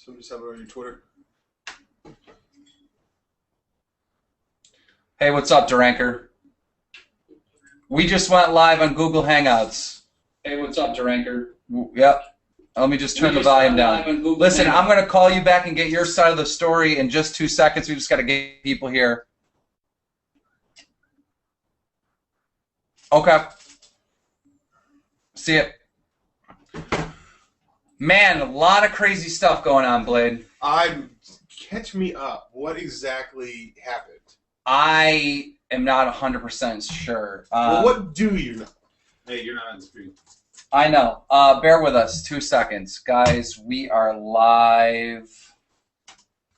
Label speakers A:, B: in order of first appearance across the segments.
A: So just have it on your Twitter.
B: Hey, what's up, DramaAlert? We just went live on Google Hangouts. Hey, what's up, DramaAlert? Yep. Let me just turn the volume down. Listen, I'm going to call you back and get your side of the story in just 2 seconds. We just got to get people here. Okay. See it. Man, a lot of crazy stuff going on, Blade.
A: Catch me up. What exactly happened?
B: I am not 100% sure.
A: Well, what do you know?
C: Hey, you're not on the screen.
B: I know. Bear with us 2 seconds. Guys, we are live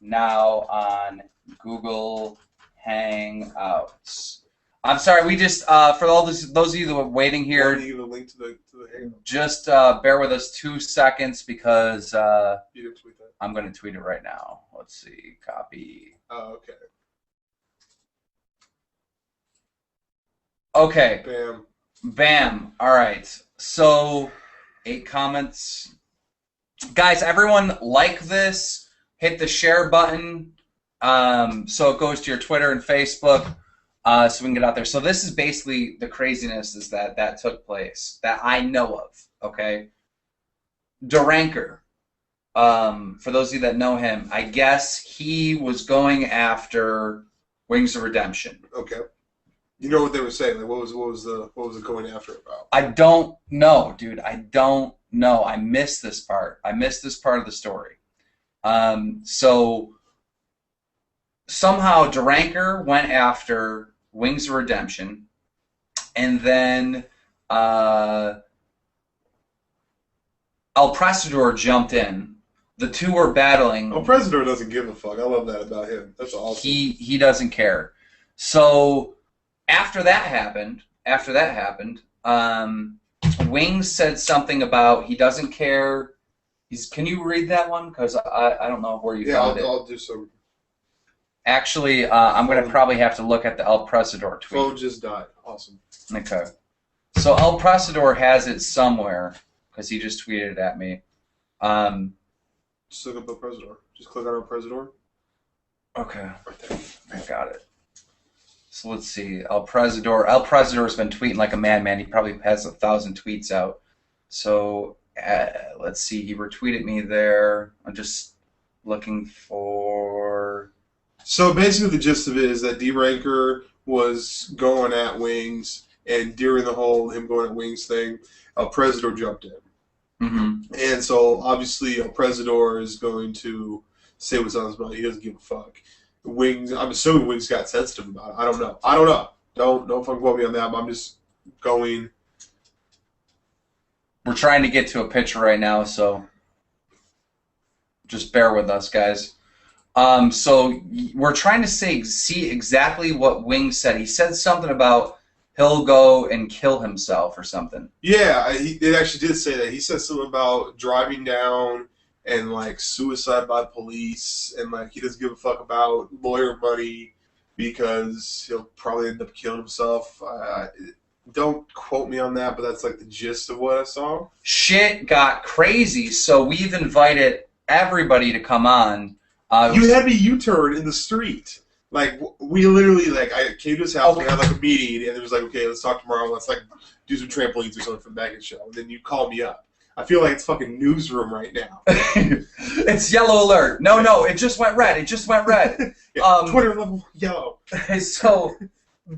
B: now on Google Hangouts. I'm sorry, we just, for all those of you that were waiting here,
A: Why do you give a link to the Hangout?
B: just bear with us 2 seconds because
A: You didn't tweet that?
B: I'm going to tweet it right now. Let's see. Copy.
A: Oh, okay.
B: Okay.
A: Bam.
B: Bam. All right. So, 8 comments. Guys, everyone like this. Hit the share button so it goes to your Twitter and Facebook so we can get out there. So this is basically the craziness is that took place that I know of, okay? DramaAlert, for those of you that know him, I guess he was going after Wings of Redemption.
A: Okay. You know what they were saying? Like, what was it going after about?
B: I don't know, dude. I don't know. I missed this part. I missed this part of the story. So somehow DramaAlert went after Wings of Redemption, and then ELPRESADOR jumped in. The two were battling.
A: ELPRESADOR doesn't give a fuck. I love that about him. That's awesome.
B: He doesn't care. So after that happened, Wings said something about he doesn't care. Can you read that one? Because I don't know where you found it.
A: Yeah, I'll do some.
B: Actually, I'm going to probably have to look at the ELPRESADOR tweet.
A: Phone just died. Awesome.
B: Okay. So ELPRESADOR has it somewhere because he just tweeted it at me.
A: Just look up ELPRESADOR. Just click on ELPRESADOR.
B: Okay.
A: Right there.
B: I got it. So let's see. ELPRESADOR's been tweeting like a madman. He probably has 1,000 tweets out. So let's see. He retweeted me there. I'm just looking for...
A: So basically the gist of it is that DramaAlert was going at Wings, and during the whole him going at Wings thing, ELPRESADOR jumped in.
B: Mm-hmm.
A: And so obviously ELPRESADOR is going to say what's on his mind. He doesn't give a fuck. Wings, I'm assuming Wings got sensitive about it. I don't know. Don't fucking quote me on that, but I'm just going.
B: We're trying to get to a picture right now, so just bear with us, guys. So we're trying to see exactly what Wings said. He said something about he'll go and kill himself or something.
A: Yeah, it actually did say that. He said something about driving down and, like, suicide by police, and, like, he doesn't give a fuck about lawyer money because he'll probably end up killing himself. Don't quote me on that, but that's, like, the gist of what I saw.
B: Shit got crazy, so we've invited everybody to come on.
A: You had me U-turn in the street. Like, we literally, like, I came to his house, we had, like, a meeting, and it was like, okay, let's talk tomorrow, let's, like, do some trampolines or something for the Megan show, and then you call me up. I feel like it's fucking newsroom right now.
B: It's yellow alert. No, it just went red. It just went red.
A: Yeah, Twitter level yellow.
B: So,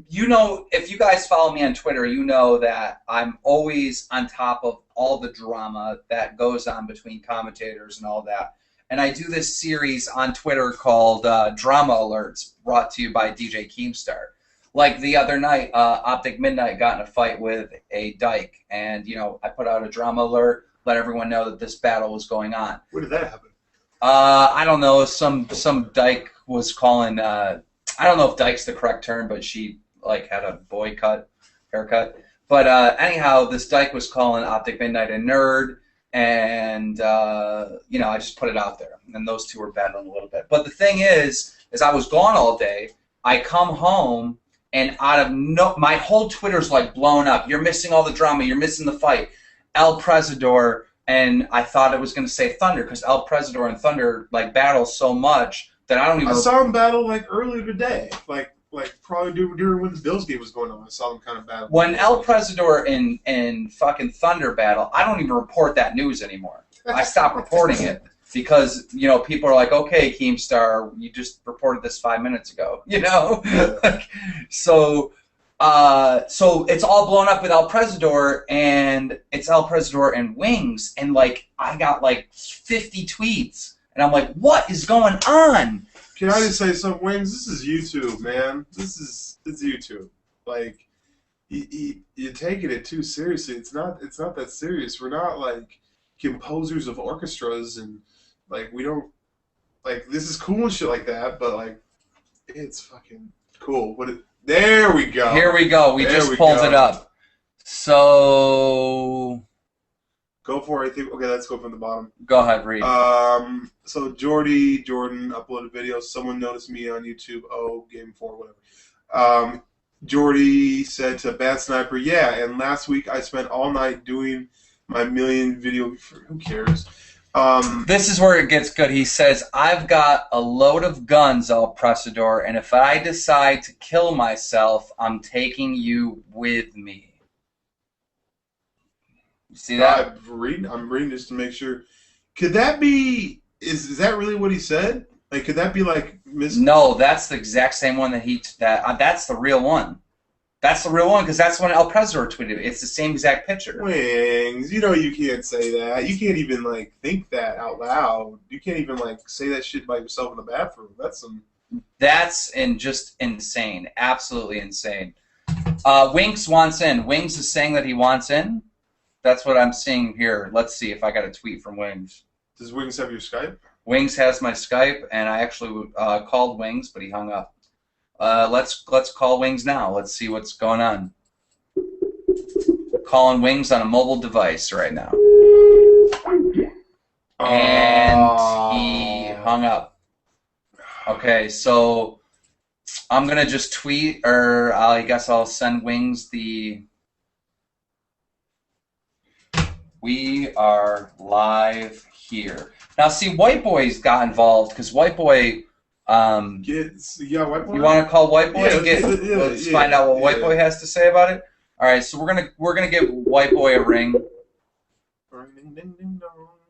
B: you know, if you guys follow me on Twitter, you know that I'm always on top of all the drama that goes on between commentators and all that. And I do this series on Twitter called Drama Alerts, brought to you by DJ Keemstar. Like the other night, Optic Midnight got in a fight with a dyke, and, you know, I put out a drama alert, let everyone know that this battle was going on.
A: Where did that happen?
B: I don't know. Some dyke was calling. I don't know if dyke's the correct term, but she like had a boy cut haircut. But anyhow, this dyke was calling Optic Midnight a nerd, and you know, I just put it out there, and those two were battling a little bit. But the thing is I was gone all day. I come home, and my whole Twitter's like blown up. You're missing all the drama. You're missing the fight. ELPRESADOR and I thought it was going to say Thunder because ELPRESADOR and Thunder like battle so much that I don't even.
A: I saw them battle like earlier today, like probably during when the Bills game was going on. I saw them kind of battle.
B: When ELPRESADOR and fucking Thunder battle, I don't even report that news anymore. I stopped reporting it because people are like, okay, Keemstar, you just reported this 5 minutes ago,
A: Yeah.
B: So it's all blown up with ELPRESADOR, and it's ELPRESADOR and Wings, and like I got like 50 tweets, and I'm like, what is going on?
A: Can I just say something, Wings? This is YouTube, man. It's YouTube. Like, you're taking it too seriously. It's not that serious. We're not like composers of orchestras, and like we don't like this is cool and shit like that. But like, it's fucking cool. There we go.
B: Here we go. We just pulled it up. So
A: go for it. Okay, let's go from the bottom.
B: Go ahead, read.
A: So Jordan uploaded video. Someone noticed me on YouTube. Oh, Game 4, whatever. Jordy said to Bad Sniper, yeah, and last week I spent all night doing my million video. Who cares?
B: This is where it gets good. He says, I've got a load of guns, ELPRESADOR, and if I decide to kill myself, I'm taking you with me. You see that?
A: I'm reading just to make sure. Could that be... Is that really what he said? Like, could that be like...
B: No, that's the exact same one that's the real one. That's the real one, because that's when ELPRESADOR tweeted it. It's the same exact picture.
A: Wings, you can't say that. You can't even, like, think that out loud. You can't even, like, say that shit by yourself in the bathroom. That's
B: just insane. Absolutely insane. Winks wants in. Wings is saying that he wants in. That's what I'm seeing here. Let's see if I got a tweet from Wings.
A: Does Wings have your Skype?
B: Wings has my Skype, and I actually called Wings, but he hung up. Let's call Wings now. Let's see what's going on. Calling Wings on a mobile device right now. And he hung up. Okay, so I'm going to just tweet, or I guess I'll send Wings the... We are live here. Now, see, Whiteboy's got involved, because Whiteboy...
A: Whiteboy?
B: You want to call Whiteboy? Let's find out what Whiteboy has to say about it. All right, so we're gonna give Whiteboy a ring.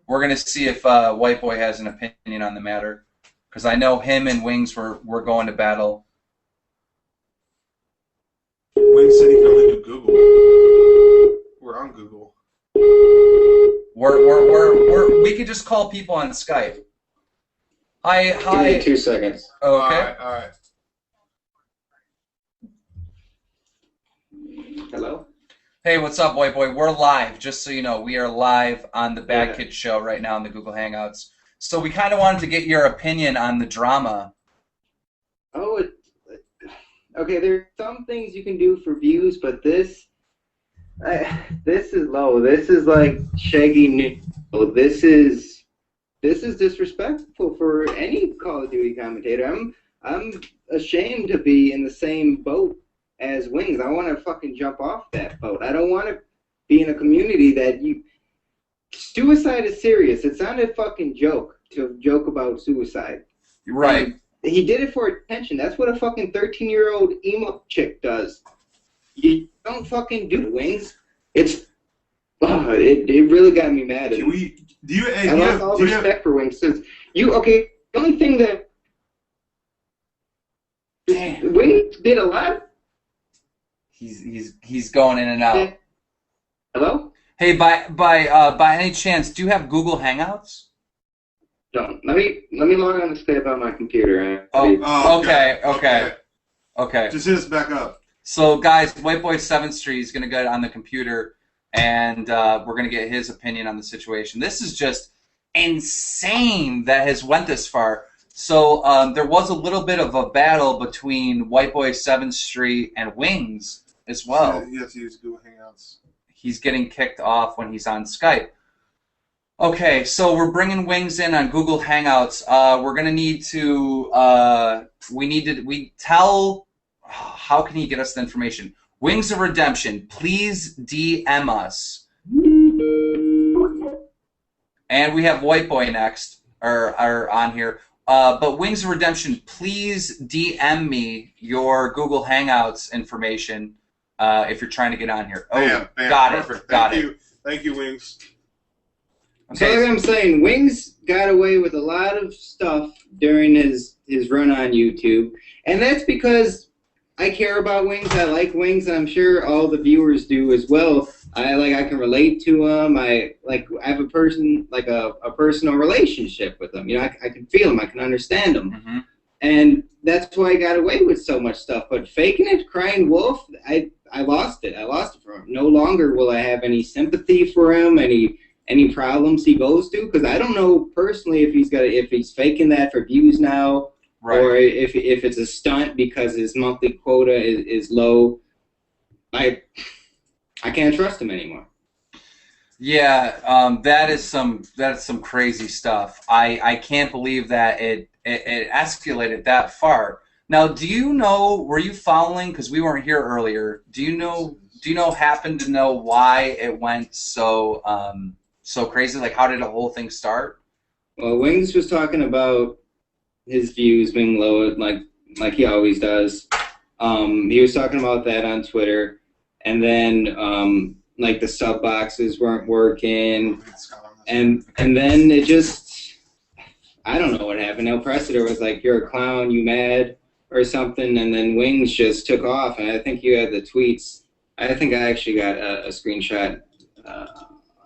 B: We're gonna see if Whiteboy has an opinion on the matter, because I know him and Wings were going to battle.
A: Wings said he can only do Google. We're on Google.
B: We could just call people on Skype. Hi.
C: Give me 2 seconds.
B: Okay.
A: All right.
C: Hello?
B: Hey, what's up, Whiteboy? We're live, just so you know. We are live on the Bad Kid Show right now in the Google Hangouts. So we kind of wanted to get your opinion on the drama.
C: Oh, okay, there are some things you can do for views, but this is low. This is like Shaggy New. This is disrespectful for any Call of Duty commentator. I'm ashamed to be in the same boat as Wings. I want to fucking jump off that boat. I don't want to be in a community that suicide is serious. It's not a fucking joke to joke about suicide.
B: Right.
C: And he did it for attention. That's what a fucking 13-year-old emo chick does. You don't fucking do Wings. It really got me mad. I lost all respect for Wings. The only thing that Wings did a lot.
B: He's going in and out.
C: Hello?
B: Hey, by any chance, do you have Google Hangouts?
C: Don't. Let me log on to Skype on my computer.
B: Okay.
A: Just hit us back up.
B: So, guys, Whiteboy7thst is going to get on the computer, and we're going to get his opinion on the situation. This is just insane that has went this far. So there was a little bit of a battle between Whiteboy7thst and Wings as well.
A: He has to use Google Hangouts.
B: He's getting kicked off when he's on Skype. Okay, so we're bringing Wings in on Google Hangouts. We're going to need to, how can he get us the information? Wings of Redemption, please DM us. And we have Whiteboy next, or on here. But Wings of Redemption, please DM me your Google Hangouts information if you're trying to get on here. Oh,
A: bam,
B: got
A: perfect.
B: it. Got it.
A: Thank you, Wings.
C: So like I'm saying, Wings got away with a lot of stuff during his run on YouTube, and that's because I care about Wings. I like Wings, and I'm sure all the viewers do as well. I can relate to him. I have a personal relationship with him. You know, I can feel him. I can understand him,
B: Mm-hmm.
C: and that's why I got away with so much stuff. But faking it, crying wolf, I lost it. I lost it for him. No longer will I have any sympathy for him. Any problems he goes through, because I don't know personally if he's faking that for views now,
B: Right.
C: or if it's a stunt because his monthly quota is low. I can't trust him anymore.
B: Yeah, that is some crazy stuff. I can't believe that it escalated that far. Now, do you know? Were you following? Because we weren't here earlier. Do you know? Happen to know why it went so crazy? Like, how did the whole thing start?
C: Well, Wings was talking about his views being low, like he always does. He was talking about that on Twitter, and then like the sub boxes weren't working, and then it just, I don't know what happened. ELPRESADOR was like, "You're a clown, you mad?" or something, and then Wings just took off. And I think you had the tweets. I think I actually got a screenshot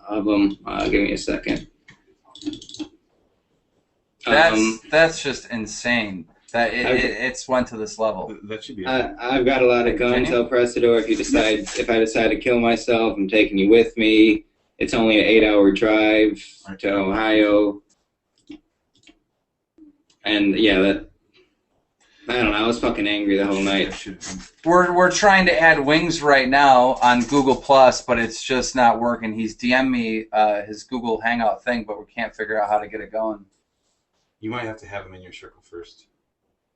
C: of them. Give me a second.
B: That's just insane. That it's went to this level.
D: That should be.
C: I've got a lot of guns, ELPRESADOR. If I decide to kill myself, I'm taking you with me. It's only an 8-hour drive to Ohio, and yeah, I don't know. I was fucking angry the whole night.
B: We're trying to add Wings right now on Google Plus, but it's just not working. He's DM'd me his Google Hangout thing, but we can't figure out how to get it going.
D: You might have to have him in your circle first.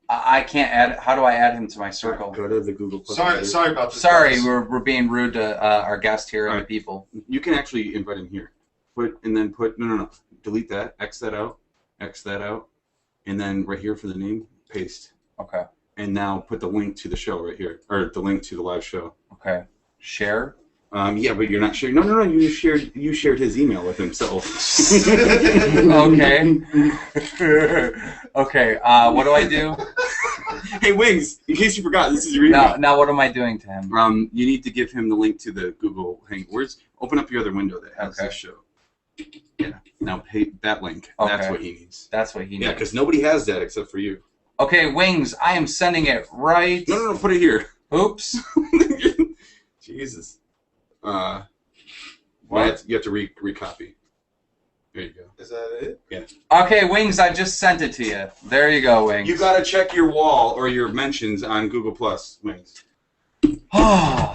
B: I can't add. How do I add him to my circle?
D: Go to the Google Plus.
A: Sorry about this.
B: Sorry, we're being rude to our guest here and the people.
D: You can actually invite him here. No. Delete that. X that out, and then right here for the name, paste.
B: Okay.
D: And now put the link to the show right here, or the link to the live show.
B: Okay. Share.
D: Yeah, but you're not sharing. No. You shared his email with himself.
B: Okay. Okay. What do I do?
D: Hey, Wings. In case you forgot, this is your email.
B: Now what am I doing to him?
D: You need to give him the link to the Google Hangout. Open up your other window that has this show. Yeah. Now pay that link. Okay. That's what he needs.
B: That's what he needs.
D: Yeah, because nobody has that except for you.
B: Okay, Wings. I am sending it right.
D: No. Put it here.
B: Oops.
D: Jesus. What? You have to recopy. There you go.
A: Is that it?
D: Yeah.
B: Okay, Wings, I just sent it to you. There you go, Wings.
D: You gotta check your wall or your mentions on Google Plus, Wings.
B: All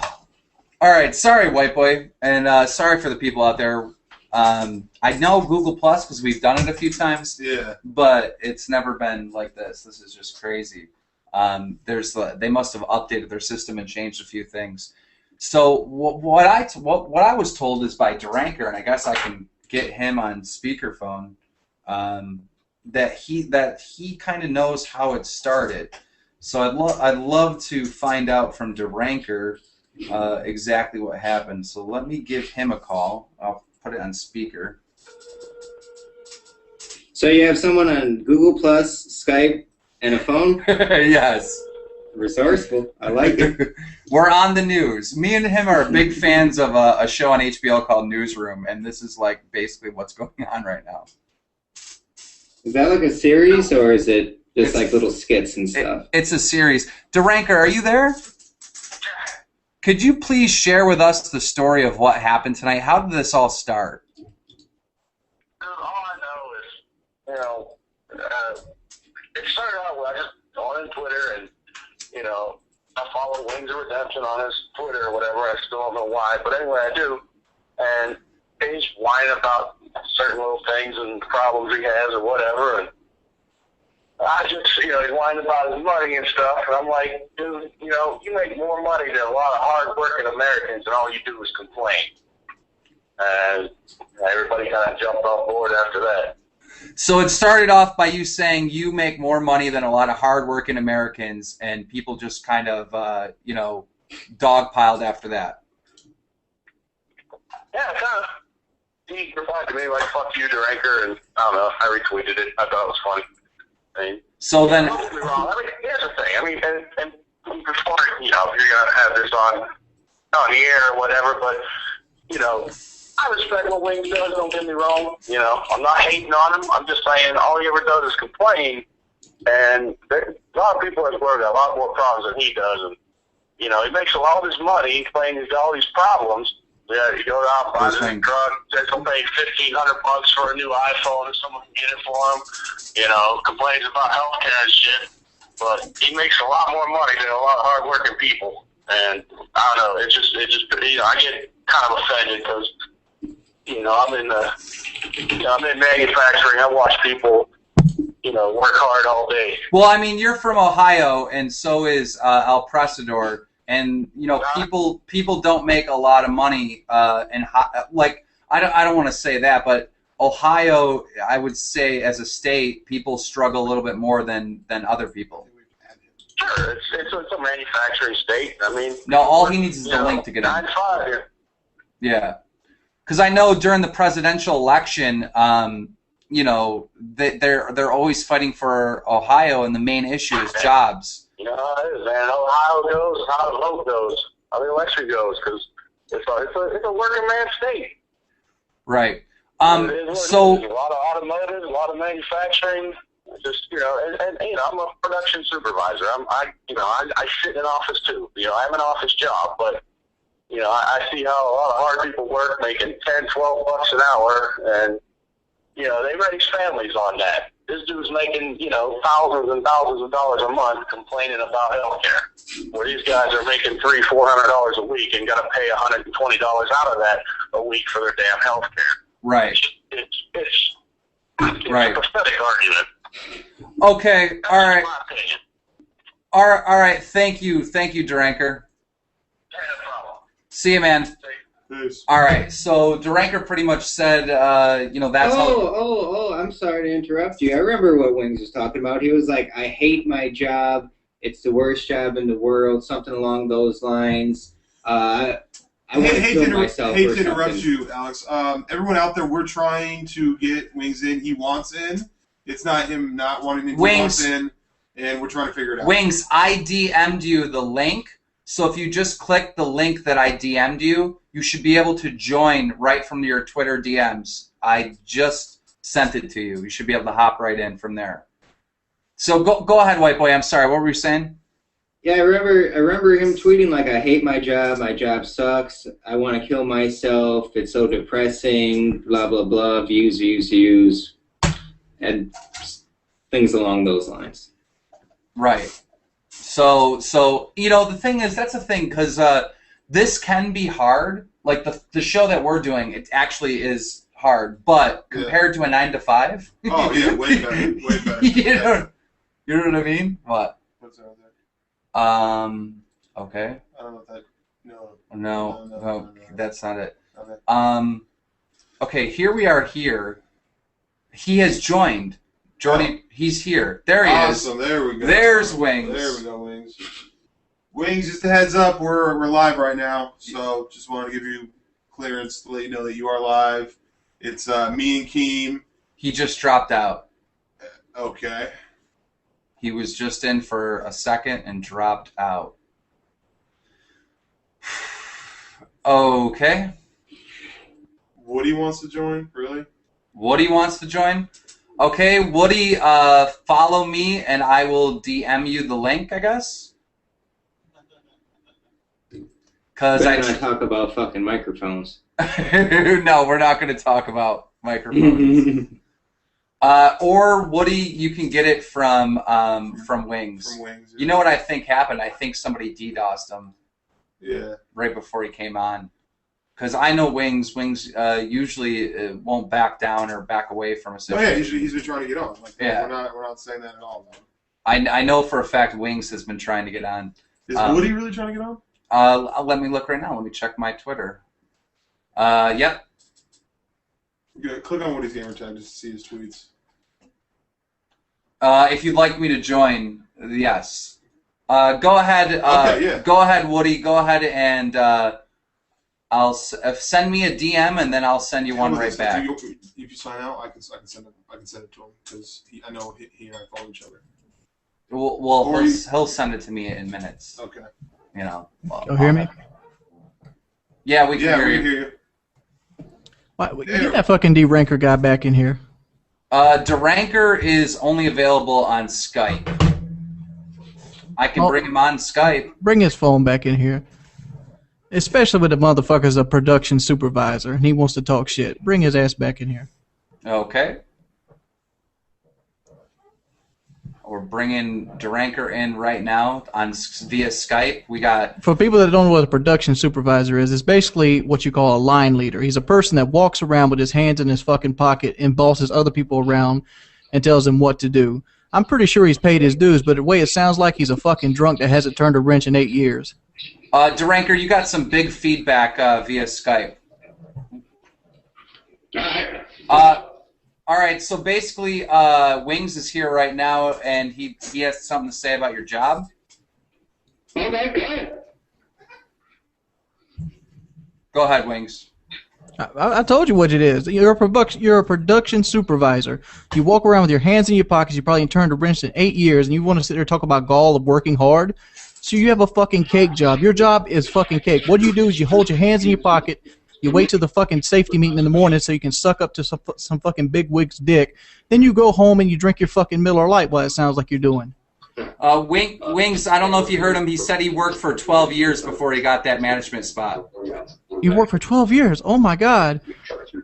B: right, sorry, White Boy, and sorry for the people out there. I know Google Plus because we've done it a few times.
A: Yeah.
B: But it's never been like this. This is just crazy. They must have updated their system and changed a few things. So what I was told is by DramaAlert, and I guess I can get him on speakerphone, that he kind of knows how it started. So I'd love to find out from DramaAlert exactly what happened. So let me give him a call. I'll put it on speaker.
C: So you have someone on Google Plus, Skype, and a phone?
B: Yes.
C: Resourceful. I like it.
B: We're on the news. Me and him are big fans of a show on HBO called Newsroom, and this is like basically what's going on right now.
C: Is that like a series, or is it just like little skits and stuff?
B: It's a series. DramaAlert, are you there? Could you please share with us the story of what happened tonight? How did this all start?
E: Dude, all I know is, it started out with I just on Twitter and, I follow Wings of Redemption on his Twitter or whatever. I still don't know why, but anyway, I do. And he's whining about certain little things and problems he has or whatever. And I just, he's whining about his money and stuff. And I'm like, dude, you make more money than a lot of hard-working Americans, and all you do is complain. and everybody kind of jumped on board after that.
B: So it started off by you saying you make more money than a lot of hardworking Americans, and people just kind of, you know, dogpiled after that.
E: Yeah, kind of. He replied to me like, fuck you, DramaAlert, and I don't know, I retweeted it. I thought it was funny. I mean,
B: So then...
E: don't get me wrong. I mean, here's the thing. I mean, and before, you know, you're going to have this on the air or whatever, but, you know, I respect what Wings does, don't get me wrong. You know, I'm not hating on him. I'm just saying all he ever does is complain, and a lot of people in this world got a lot more problems than he does, and, you know, he makes a lot of his money, he claims he's got all these problems. Yeah, you go out, buy this drug, says he'll pay $1,500 for a new iPhone if someone can get it for him. You know, complains about healthcare and shit. But he makes a lot more money than a lot of hardworking people. And I don't know, it just you know, I get kind of offended because, you know, I'm in manufacturing. I watch people, you know, work hard all day.
B: Well, I mean, you're from Ohio, and so is ELPRESADOR. And you know, people don't make a lot of money, and like I don't want to say that, but Ohio, I would say as a state, people struggle a little bit more than other people.
E: Sure, it's a manufacturing state. I mean,
B: no, all he needs is the link to get in.
E: 9-5.
B: Yeah, because I know during the presidential election, you know, they're always fighting for Ohio, and the main issue is jobs.
E: You know how it is, man. Ohio goes, how the vote goes, how the election goes, because it's a working man state.
B: Right.
E: So
B: a
E: lot of automotive, a lot of manufacturing. Just, you know, and you know, I'm a production supervisor. I sit in an office too. You know, I have an office job, but you know, I see how a lot of hard people work, making $10, $12 an hour, and you know, they raise families on that. This dude's making, you know, thousands and thousands of dollars a month complaining about healthcare, where these guys are making $300, $400 a week and got to pay $120 out of that a week for their damn healthcare.
B: Right.
E: It's
B: right.
E: a pathetic argument.
B: Okay.
E: That's
B: all right.
E: my opinion.
B: All right. Thank you, DramaAlert.
E: Yeah, no problem.
B: See you, man.
A: Peace.
B: All right, so DramaAlert pretty much said, you know, that's
C: Oh, I'm sorry to interrupt you. I remember what Wings was talking about. He was like, I hate my job. It's the worst job in the world, something along those lines. I
A: hate to interrupt
C: something.
A: you, Alex. Everyone out there, we're trying to get Wings in. He wants in. It's not him not wanting in. He wants in, and we're trying to figure it out.
B: Wings, I DM'd you the link, so if you just click the link that I DM'd you, you should be able to join right from your Twitter DMs. I just sent it to you. You should be able to hop right in from there. So go ahead, White Boy. I'm sorry. What were you saying?
C: Yeah, I remember him tweeting like, I hate my job sucks, I want to kill myself, it's so depressing, blah, blah, blah, views, and things along those lines.
B: Right. So you know, the thing is, that's the thing, because this can be hard. Like the show that we're doing, it actually is hard, but compared to a 9 to 5.
A: Oh yeah, way better, way better.
B: You know what I mean? What?
A: What's that?
B: Okay.
A: I don't know if that.
B: No, that's not it.
A: Okay.
B: Okay, here we are here. He has joined. Jordan, he's here. There he is.
A: Awesome, there we go.
B: There's Wings.
A: There we go, Wings. Wings, just a heads up, we're live right now, so just wanted to give you clearance to let you know that you are live. It's me and Keem.
B: He just dropped out.
A: Okay.
B: He was just in for a second and dropped out. Okay.
A: Woody wants to join? Really?
B: Woody wants to join? Okay, Woody, follow me and I will DM you the link, I guess?
C: We're going to talk about fucking microphones.
B: No, we're not going to talk about microphones. Or Woody, you can get it from Wings.
A: From Wings. Yeah.
B: You know what I think happened? I think somebody DDoSed him.
A: Yeah.
B: Right before he came on. Because I know Wings usually won't back down or back away from a situation.
A: Oh yeah, he's been trying to get on. Like,
B: yeah.
A: We're not saying that at all, man.
B: I know for a fact Wings has been trying to get on.
A: Is Woody really trying to get on?
B: Let me look right now. Let me check my Twitter. Yep.
A: Yeah, click on WoodysGamertag just to see his tweets.
B: If you'd like me to join, yes. Go ahead.
A: Okay, yeah.
B: Go ahead, Woody. Go ahead and I'll send me a DM and then I'll send you one right back.
A: If you sign out, I can send it to him because I know he and I follow each other.
B: Well, he'll send it to me in minutes.
A: Okay.
B: You know. Well,
F: you hear me?
B: Yeah, we can
A: Yeah,
B: hear
A: we
B: you.
A: can hear you.
F: Get that fucking DramaAlert guy back in here.
B: DramaAlert is only available on Skype. I can bring him on Skype.
F: Bring his phone back in here. Especially with the motherfucker's a production supervisor and he wants to talk shit. Bring his ass back in here.
B: Okay. We're bringing DramaAlert in right now via Skype. We got...
F: For people that don't know what a production supervisor is, it's basically what you call a line leader. He's a person that walks around with his hands in his fucking pocket and bosses other people around and tells them what to do. I'm pretty sure he's paid his dues, but the way it sounds like he's a fucking drunk that hasn't turned a wrench in 8 years.
B: DramaAlert, you got some big feedback via Skype. All right, so basically, Wings is here right now, and he has something to say about your job.
E: Okay, good.
B: Go ahead, Wings.
F: I told you what it is. You're a production supervisor. You walk around with your hands in your pockets. You probably ain't turned a wrench in 8 years, and you want to sit there and talk about gall of working hard. So you have a fucking cake job. Your job is fucking cake. What you do is you hold your hands in your pocket. You wait till the fucking safety meeting in the morning so you can suck up to some fucking big wig's dick. Then you go home and you drink your fucking Miller Lite while it sounds like you're doing.
B: Wings, I don't know if you heard him. He said he worked for 12 years before he got that management spot.
F: You worked for 12 years? Oh my God.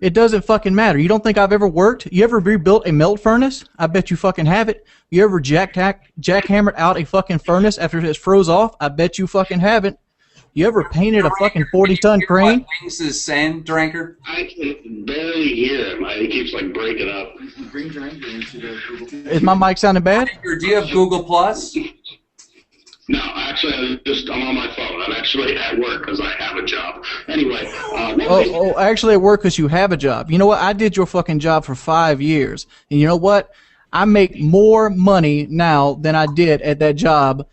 F: It doesn't fucking matter. You don't think I've ever worked? You ever rebuilt a melt furnace? I bet you fucking have it. You ever jackhammered out a fucking furnace after it's froze off? I bet you fucking haven't. You ever painted a fucking 40-ton crane?
B: What Wings is saying, DramaAlert?
E: I can barely hear him. He keeps like breaking up.
A: Bring DramaAlert into the Google.
F: Is my mic sounding bad?
B: Do you have Google Plus?
E: No, actually, I'm on my phone. I'm actually at work because I have a job. Anyway.
F: Actually at work because you have a job. You know what? I did your fucking job for 5 years. And you know what? I make more money now than I did at that job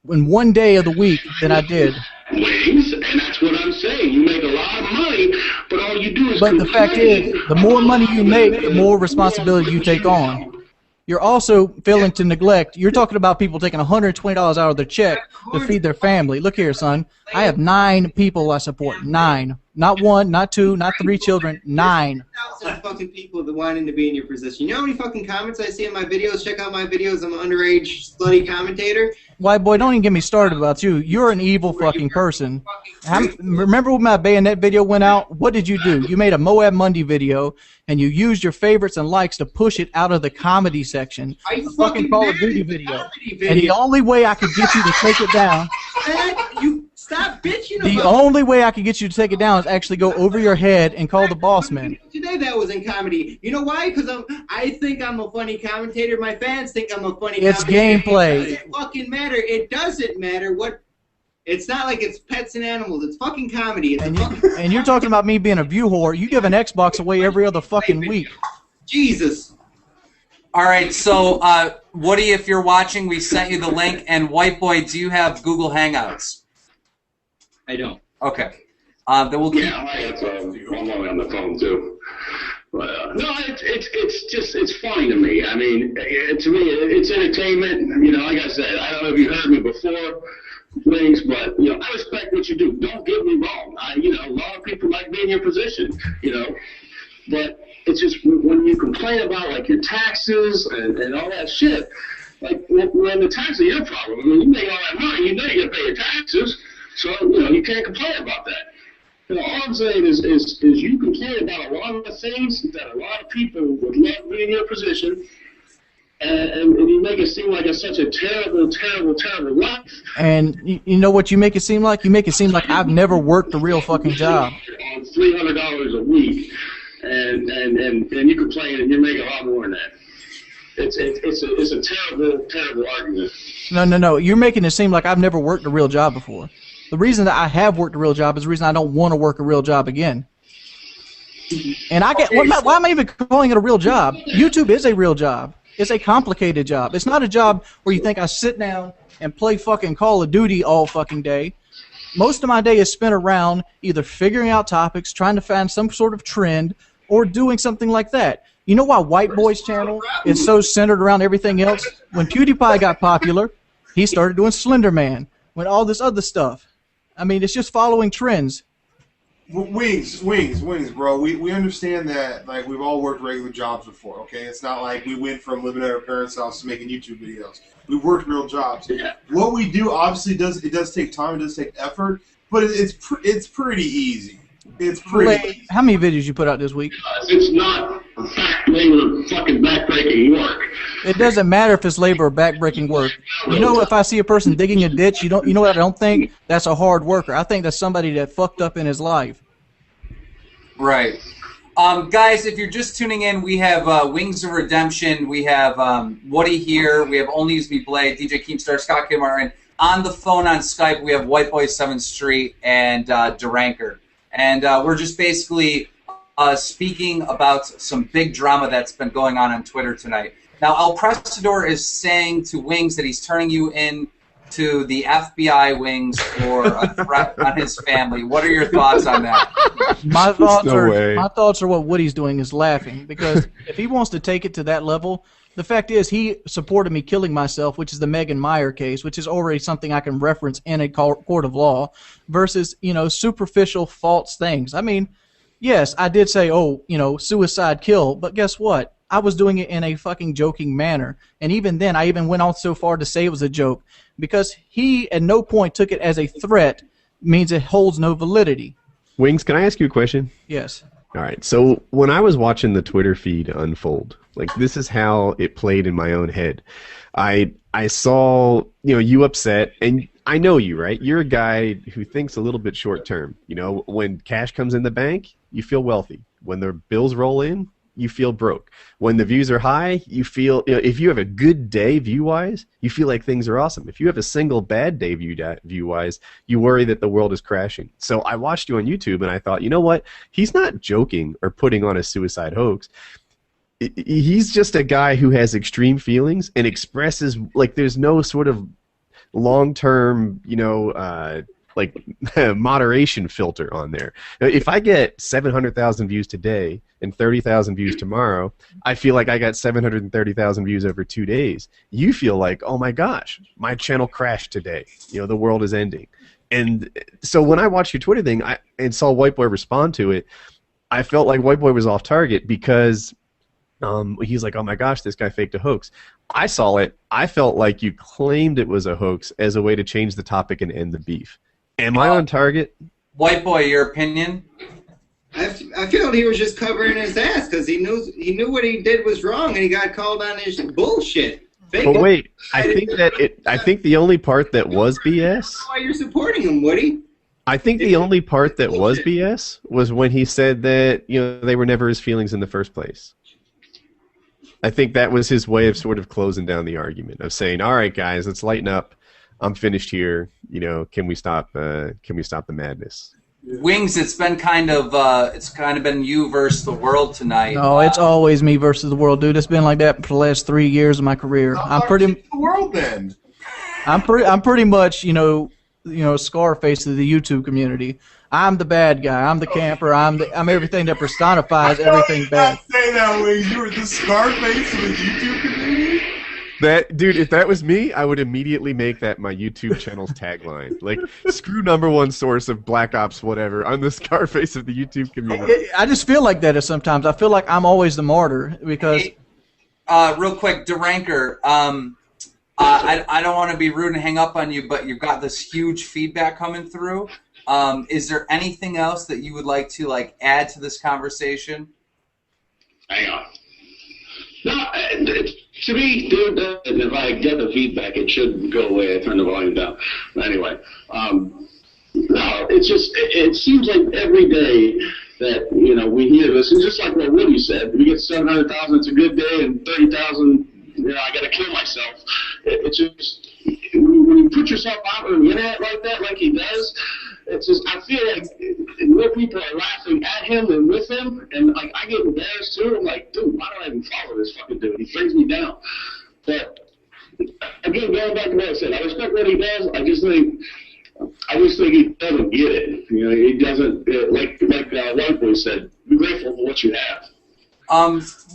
F: in 1 day of the week than I did.
E: Wings, and that's what I'm saying. You make a lot of money, but all you do is
F: But the fact is, the more money you make, the more responsibility you take on. You're also failing to neglect. You're talking about people taking $120 out of their check to feed their family. Look here, son. I have 9 people I support. 9. Not 1, not 2, not 3 children. 9.
C: Fucking people that wanting to be in your position. You know how many fucking comments I see in my videos? Check out my videos. I'm an underage slutty commentator.
F: White boy, don't even get me started about you. You're an evil fucking person. Remember when my bayonet video went out? What did you do? You made a Moab Monday video, and you used your favorites and likes to push it out of the comedy section.
C: I
F: Fucking Call of Duty video. And the only way I could get you to take it down...
C: You stop bitching
F: The only way I could get you to take it down is actually go over your head and call the boss man.
C: Today that was in comedy. You know why? Because I think I'm a funny commentator. My fans think I'm a funny
F: It's
C: commentator.
F: gameplay.
C: It doesn't fucking matter. It doesn't matter what... It's not like it's pets and animals. It's fucking comedy. It's
F: And you're talking about me being a view whore. You give an Xbox away every other fucking week.
C: Jesus.
B: All right, so Woody, if you're watching, we sent you the link. And White Boy, do you have Google Hangouts?
C: I don't.
B: Okay. Then we'll keep...
E: Yeah, I'm only on the phone too. But, no, it's funny to me. I mean, to me, it's entertainment. You know, like I said, I don't know if you heard me before, Wings, but you know, I respect what you do. Don't get me wrong. You know, a lot of people like being in your position. You know, but it's just when you complain about like your taxes and all that shit. Like when the taxes are your problem. I mean, you make all that money, you know you gotta pay your taxes. So you know you can't complain about that. You know, all I'm saying is you complain about a lot of the things that a lot of people would love being in your position, and you make it seem like it's such a terrible, terrible, terrible life.
F: And you know what you make it seem like? You make it seem like I've never worked a real fucking job.
E: On $300 a week, and you complain and you're making a lot more than that. It's a terrible, terrible argument.
F: No. You're making it seem like I've never worked a real job before. The reason that I have worked a real job is the reason I don't want to work a real job again. And I get why am I even calling it a real job? YouTube is a real job. It's a complicated job. It's not a job where you think I sit down and play fucking Call of Duty all fucking day. Most of my day is spent around either figuring out topics, trying to find some sort of trend, or doing something like that. You know why Whiteboy's channel is so centered around everything else? When PewDiePie got popular, he started doing Slender Man. When all this other stuff. I mean, it's just following trends.
A: Wings, bro. We understand that, like, we've all worked regular jobs before, okay? It's not like we went from living at our parents' house to making YouTube videos. We've worked real jobs.
E: Yeah.
A: What we do, obviously, does take time, it does take effort, but it's pretty easy. It's pretty easy.
F: How many videos you put out this week?
E: It's not fact labor fucking backbreaking work.
F: It doesn't matter if it's labor or backbreaking work. You know, if I see a person digging a ditch, you know what I don't think? That's a hard worker. I think that's somebody that fucked up in his life.
B: Right. Guys, if you're just tuning in, we have Wings of Redemption. We have Woody here. We have Only Use Me Blade, DJ Keemstar, Scott K. Martin. On the phone on Skype, we have Whiteboy7thst and DramaAlert. And we're just basically speaking about some big drama that's been going on Twitter tonight. Now, ELPRESADOR is saying to Wings that he's turning you in to the FBI, Wings, for a threat on his family. What are your thoughts on that?
F: My thoughts are what Woody's doing is laughing, because if he wants to take it to that level, the fact is he supported me killing myself, which is the Megan Meyer case, which is already something I can reference in a court of law, versus, you know, superficial false things. I mean, yes, I did say, oh, you know, suicide kill, but guess what? I was doing it in a fucking joking manner. And even then, I even went on so far to say it was a joke, because he at no point took it as a threat, means it holds no validity.
G: Wings, can I ask you a question?
F: Yes.
G: All right. So when I was watching the Twitter feed unfold, like, this is how it played in my own head. I saw, you know, you upset, and I know you, right? You're a guy who thinks a little bit short term. You know, when cash comes in the bank, you feel wealthy. When the bills roll in, you feel broke. When the views are high, you feel, you know, if you have a good day view-wise, you feel like things are awesome. If you have a single bad day view-wise, you worry that the world is crashing. So I watched you on YouTube, and I thought, you know what? He's not joking or putting on a suicide hoax. He's just a guy who has extreme feelings and expresses, like, there's no sort of long-term, you know, like, moderation filter on there. If I get 700,000 views today and 30,000 views tomorrow, I feel like I got 730,000 views over 2 days. You feel like, oh my gosh, my channel crashed today. You know, the world is ending. And so when I watched your Twitter thing and saw Whiteboy respond to it, I felt like Whiteboy was off target, because he's like, oh my gosh, this guy faked a hoax. I saw it. I felt like you claimed it was a hoax as a way to change the topic and end the beef. Am I on target?
B: Whiteboy, your opinion?
C: I feel he was just covering his ass, because he knew what he did was wrong, and he got called on his bullshit.
G: But wait, I think the only part that was BS.
C: Why you're supporting him, Woody?
G: I think the only part that was BS was when he said that, you know, they were never his feelings in the first place. I think that was his way of sort of closing down the argument, of saying, all right, guys, let's lighten up. I'm finished here. You know, can we stop the madness?
B: Wings, it's kind of been you versus the world tonight.
F: No, it's always me versus the world, dude. It's been like that for the last 3 years of my career. I'm pretty
A: the world then.
F: I'm pretty much, you know, Scarface of the YouTube community. I'm the bad guy. I'm the camper. I'm everything that personifies everything bad.
A: Say that way. You were the Scarface of the YouTube community.
G: That dude, if that was me, I would immediately make that my YouTube channel's tagline. Like, screw #1 source of Black Ops whatever. I'm the Scarface of the YouTube community.
F: I just feel like that sometimes. I feel like I'm always the martyr, because.
B: Hey, real quick, DramaAlert. I don't want to be rude and hang up on you, but you've got this huge feedback coming through. Is there anything else that you would like to add to this conversation?
E: Hang on. No, to me, dude, if I get the feedback, it should go away. I turn the volume down. Anyway, no, it's just, it seems like every day that, you know, we hear this, and just like what Woody said, we get 700,000, it's a good day, and 30,000, you know, I got to kill myself. It's just, when you put yourself out on the internet like that, like he does,
H: it's just, I feel like more people are laughing at him than with him, and like I get embarrassed too. I'm like, dude, why do I even follow this fucking dude? He brings me down. But again, going back to what I said, I respect what he does. I just think he doesn't get it. You know, he doesn't like Whiteboy said. Be grateful for what you have.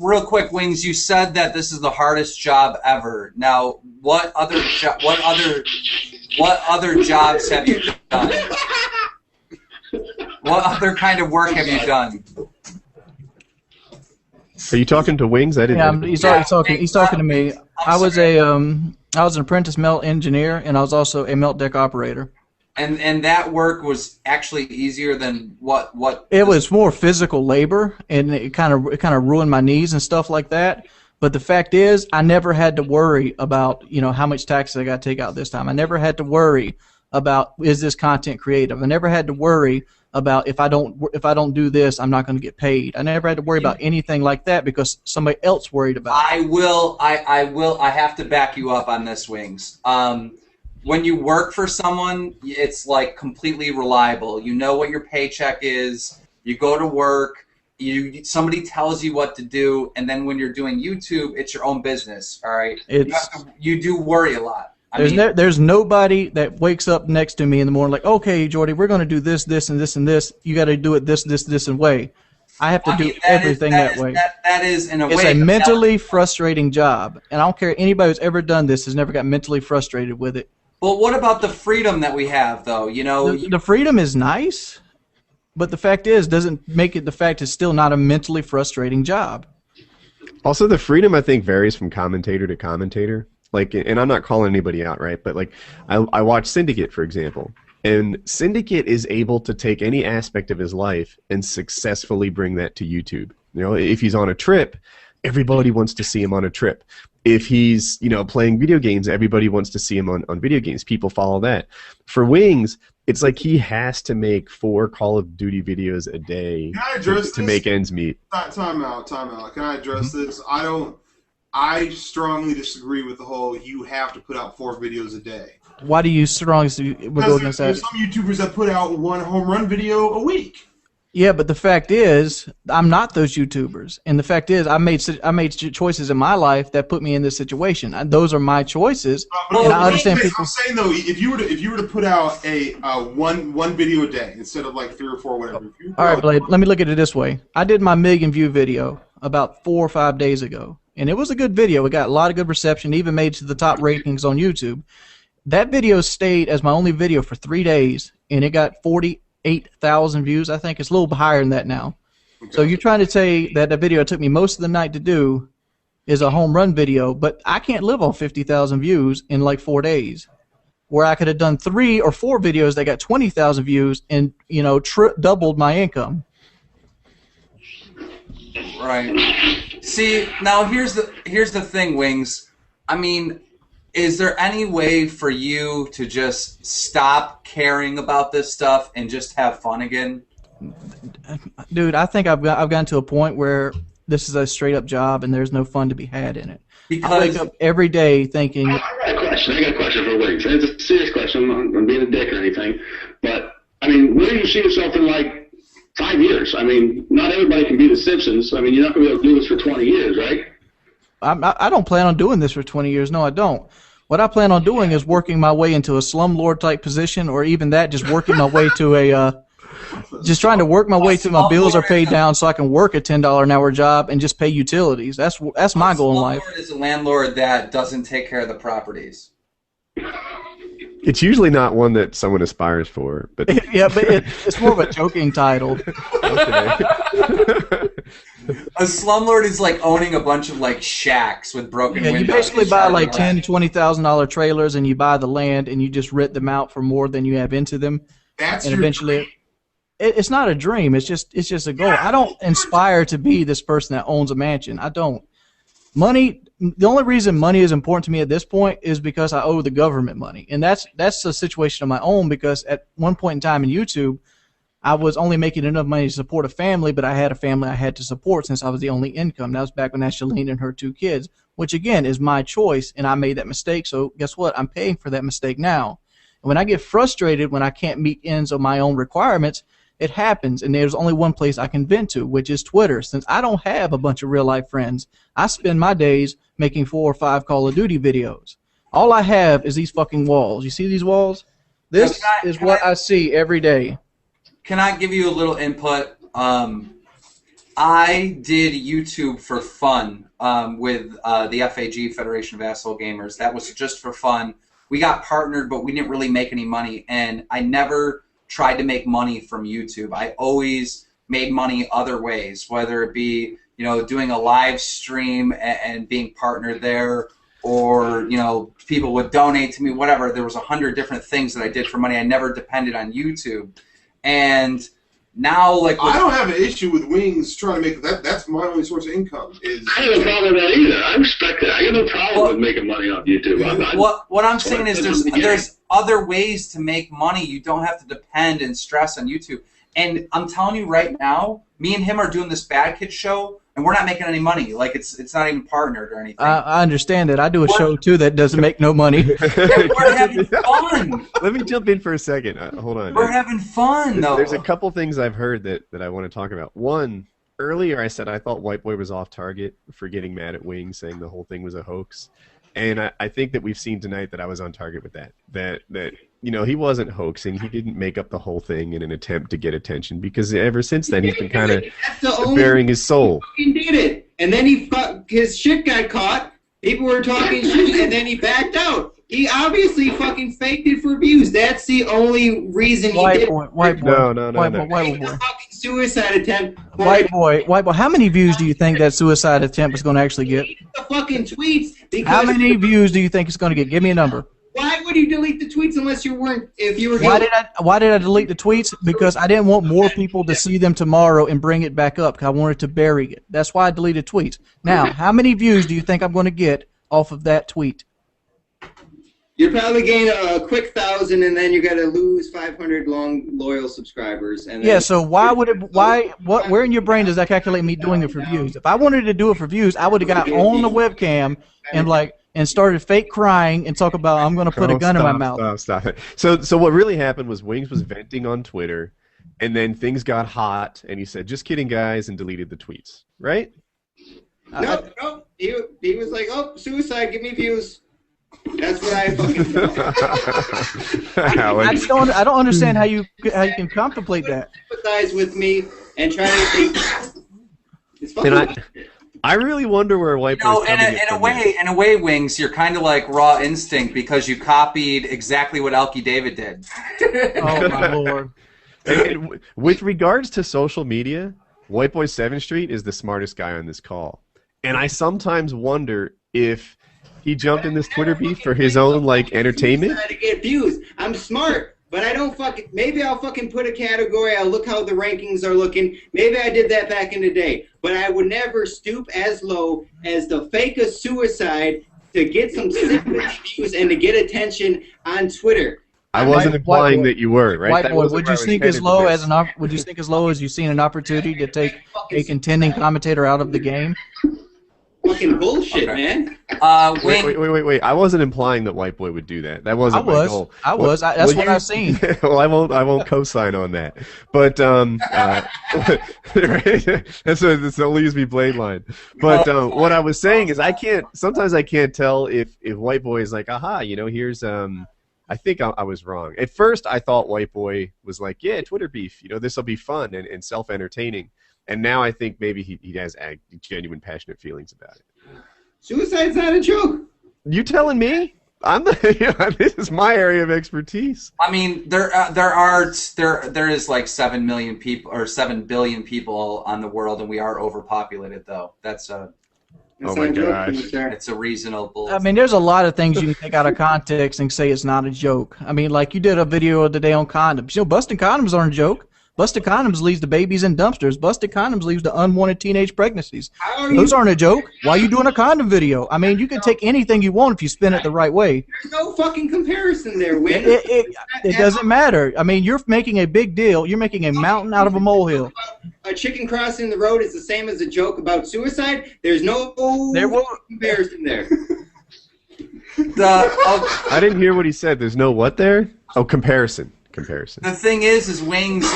B: Real quick, Wings, you said that this is the hardest job ever. Now, what other jobs have you done? What other kind of work have you done?
G: Are you talking to Wings? I didn't.
F: Yeah, he's talking to me. I was an apprentice melt engineer, and I was also a melt deck operator.
B: And that work was actually easier than what?
F: It was more physical labor, and it kind of ruined my knees and stuff like that. But the fact is, I never had to worry about how much taxes I got to take out this time. I never had to worry about is this content creative. I never had to worry about if I don't do this, I'm not going to get paid. I never had to worry about anything like that because somebody else worried about it.
B: I have to back you up on this, Wings. When you work for someone, it's like completely reliable. You know what your paycheck is. You go to work. Somebody tells you what to do, and then when you're doing YouTube, it's your own business. All right. You do worry a lot.
F: There's nobody that wakes up next to me in the morning like, okay, Jordy, we're going to do this, this, and this, and this. You got to do it this, and way. I have to do everything that way.
B: That is, in a way,
F: it's a mentally frustrating job, and I don't care. Anybody who's ever done this has never got mentally frustrated with it.
B: Well, what about the freedom that we have, though?
F: The freedom is nice, but the fact is, doesn't make it the fact it's still not a mentally frustrating job.
G: Also, the freedom, I think, varies from commentator to commentator. Like, and I'm not calling anybody out, right? But like, I watch Syndicate, for example, and Syndicate is able to take any aspect of his life and successfully bring that to YouTube. If he's on a trip, everybody wants to see him on a trip. If he's, playing video games, everybody wants to see him on video games. People follow that. For Wings, it's like he has to make 4 Call of Duty videos a day to make ends meet.
A: Time out. Can I address this? I strongly disagree with the whole you have to put out 4 videos a day.
F: Why do you strongly go against that?
A: There's some YouTubers that put out 1 home run video a week.
F: Yeah, but the fact is, I'm not those YouTubers, and the fact is, I made choices in my life that put me in this situation. Those are my choices, and I understand people.
A: I'm saying though, if you were to put out a one video a day instead of like 3 or 4, whatever.
F: All right, Blade. Let me look at it this way. I did my 1 million view video about 4 or 5 days ago, and it was a good video. It got a lot of good reception, even made it to the top rankings on YouTube. That video stayed as my only video for 3 days, and it got 48,000 views. I think it's a little higher than that now. Okay. So you're trying to say that the video it took me most of the night to do is a home run video, but I can't live on 50,000 views in like 4 days. Where I could have done 3 or 4 videos that got 20,000 views and doubled my income.
B: Right. See, now here's the thing, Wings. I mean, is there any way for you to just stop caring about this stuff and just have fun again?
F: Dude, I think I've gotten to a point where this is a straight-up job and there's no fun to be had in it. Because I wake up every day thinking...
H: I got a question for Wings. It's a serious question. I'm being a dick or anything. But, I mean, where do you see yourself in, like, 5 years? I mean, not everybody can be the Simpsons. I mean, you're not going to be able to do this for 20 years, right?
F: I don't plan on doing this for 20 years. No, I don't. What I plan on doing is working my way into a slumlord type position, or even that, just working my way to a, just trying to work my way till my bills are paid down, so I can work a $10 an hour job and just pay utilities. That's my goal in life.
B: Slumlord is a landlord that doesn't take care of the properties.
G: It's usually not one that someone aspires for, but
F: yeah, but it's more of a joking title.
G: Okay.
B: A slumlord is like owning a bunch of like shacks with broken windows.
F: You basically buy like $10,000, $20,000 trailers, and you buy the land, and you just rent them out for more than you have into them.
A: That's
F: and eventually, it's not a dream. It's just a goal. I don't aspire to be this person that owns a mansion. I don't. Money. The only reason money is important to me at this point is because I owe the government money, and that's a situation of my own. Because at one point in time in YouTube, I was only making enough money to support a family, but I had a family I had to support since I was the only income. That was back when Ashley and her 2 kids, which again is my choice, and I made that mistake. So guess what? I'm paying for that mistake now. When I get frustrated when I can't meet ends of my own requirements, it happens, and there's only one place I can vent to, which is Twitter. Since I don't have a bunch of real-life friends, I spend my days making 4 or 5 Call of Duty videos. All I have is these fucking walls. You see these walls? This is what I see every day.
B: Can I give you a little input? I did YouTube for fun with the FAG, Federation of Asshole Gamers. That was just for fun. We got partnered, but we didn't really make any money, and I never tried to make money from YouTube. I always made money other ways, whether it be, you know, doing a live stream and being partnered there, or, you know, people would donate to me, whatever. There was 100 different things that I did for money. I never depended on YouTube. And now, like,
A: I don't have an issue with Wings trying to make that. That's my only source of income.
H: I have no problem with that either. I respect it. I have no problem with making money on YouTube.
B: What I'm saying is there's other ways to make money. You don't have to depend and stress on YouTube. And I'm telling you right now, me and him are doing this Bad Kid show, and we're not making any money. Like, it's not even partnered or anything.
F: I understand that. I do a show, too, that doesn't make no money.
B: We're having fun.
G: Let me jump in for a second. Hold on.
B: We're having fun, though.
G: There's a couple things I've heard that I want to talk about. One, earlier I said I thought Whiteboy was off target for getting mad at Wings, saying the whole thing was a hoax. And I think that we've seen tonight that I was on target with that. That you know, he wasn't hoaxing. He didn't make up the whole thing in an attempt to get attention, because ever since then he's been kind of bearing his soul.
C: He did it, and then his shit got caught. People were talking shit, and then he backed out. He obviously fucking faked it for views. That's the only reason he did it.
F: White boy.
G: No.
C: Fucking suicide attempt.
F: White boy. How many views do you think that suicide attempt is going to actually get?
C: The fucking tweets. Because
F: How many views do you think it's going to get? Give me a number.
C: Why would you delete the tweets unless you weren't? If you were.
F: Why did I delete the tweets? Because I didn't want more people to see them tomorrow and bring it back up. Because I wanted to bury it. That's why I deleted tweets. Now, how many views do you think I'm going to get off of that tweet?
C: You'll probably gain a quick 1,000, and then you got to lose 500 loyal subscribers. And
F: yeah. So why would it? Where in your brain does that calculate me doing it for views? If I wanted to do it for views, I would have got on the webcam and started fake crying and talk about I'm going to put a gun in my mouth.
G: Stop it. So what really happened was Wings was venting on Twitter, and then things got hot, and he said, "Just kidding, guys," and deleted the tweets. Right?
C: No. He was like, "Oh, suicide, give me views." That's what I fucking thought.
F: I don't understand how you can contemplate that.
C: Sympathize with me and try to think. It's fucking.
G: I really wonder where White Boy's coming
B: in a way, Wings, you're kind of like Raw Instinct, because you copied exactly what Elkie David did.
F: Oh my lord!
G: And with regards to social media, Whiteboy7thst is the smartest guy on this call, and I sometimes wonder if he jumped in this Twitter beef for his own entertainment.
C: To get views. I'm smart, but I don't fucking. Maybe I'll fucking put a category. I'll look how the rankings are looking. Maybe I did that back in the day, but I would never stoop as low as to fake a suicide to get some sympathy views and to get attention on Twitter.
G: I wasn't implying that you were, right?
F: White boy, would you sink as low as you've seen an opportunity to take a contending commentator out of the game?
C: Fucking bullshit, man.
G: Wait. I wasn't implying that White Boy would do that. That wasn't my goal.
F: That's what I've seen.
G: Well, I won't co-sign on that. But that leaves me blade line. But what I was saying is sometimes I can't tell if White Boy is like, aha, here's I think I was wrong. At first I thought White Boy was like, yeah, Twitter beef, this will be fun and self-entertaining. And now I think maybe he has genuine, passionate feelings about it.
C: Suicide's not a joke.
G: You telling me? This is my area of expertise.
B: I mean, there is like 7 million people or 7 billion people on the world, and we are overpopulated. Though that's
G: oh my gosh,
B: it's a reasonable.
F: I mean, there's a lot of things you can take out of context and say it's not a joke. I mean, like you did a video today on condoms. Busting condoms aren't a joke. Busted condoms leaves the babies in dumpsters. Busted condoms leaves the unwanted teenage pregnancies. Those aren't a joke. Why are you doing a condom video? I mean, you can take anything you want if you spin it the right way.
C: There's no fucking comparison there, Win.
F: It doesn't matter. I mean, you're making a big deal. You're making a mountain out of a molehill.
C: A chicken crossing the road is the same as a joke about suicide. There's no comparison there.
G: I didn't hear what he said. There's no what there? Oh, comparison.
B: The thing is Wings.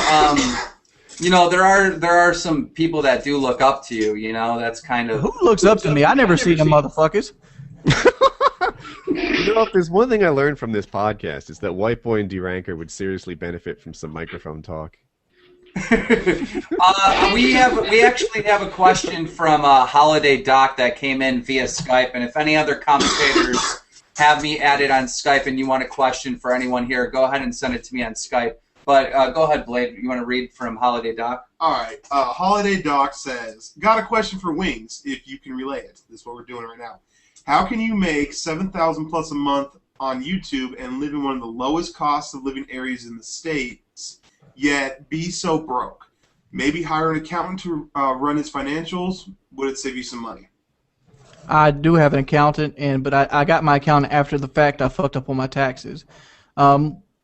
B: You know, there are some people that do look up to you. You know, that's kind of
F: Who looks up to me? I never see them motherfuckers.
G: You know, if there's one thing I learned from this podcast, is that Whiteboy and DramaAlert would seriously benefit from some microphone talk.
B: We actually have a question from Holiday Doc that came in via Skype, and if any other commentators have me added on Skype and you want a question for anyone here, go ahead and send it to me on Skype. But go ahead, Blade. You want to read from Holiday Doc?
A: All right. Holiday Doc says, got a question for Wings, if you can relay it. This is what we're doing right now. How can you make $7,000 plus a month on YouTube and live in one of the lowest cost of living areas in the States, yet be so broke? Maybe hire an accountant to run his financials. Would it save you some money?
F: I do have an accountant, but I got my accountant after the fact. I fucked up on my taxes.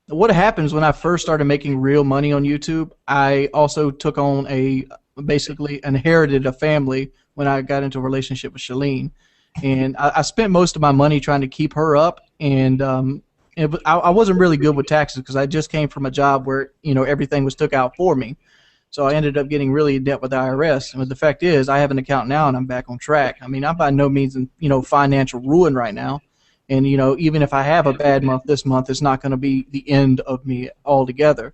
F: What happens when I first started making real money on YouTube, I also took on basically inherited a family when I got into a relationship with Shalene. And I spent most of my money trying to keep her up, and I wasn't really good with taxes because I just came from a job where, you know, everything was took out for me. So I ended up getting really in debt with the IRS. And the fact is, I have an account now, and I'm back on track. I mean, I'm by no means in, you know, financial ruin right now. And, you know, even if I have a bad month this month, it's not going to be the end of me altogether.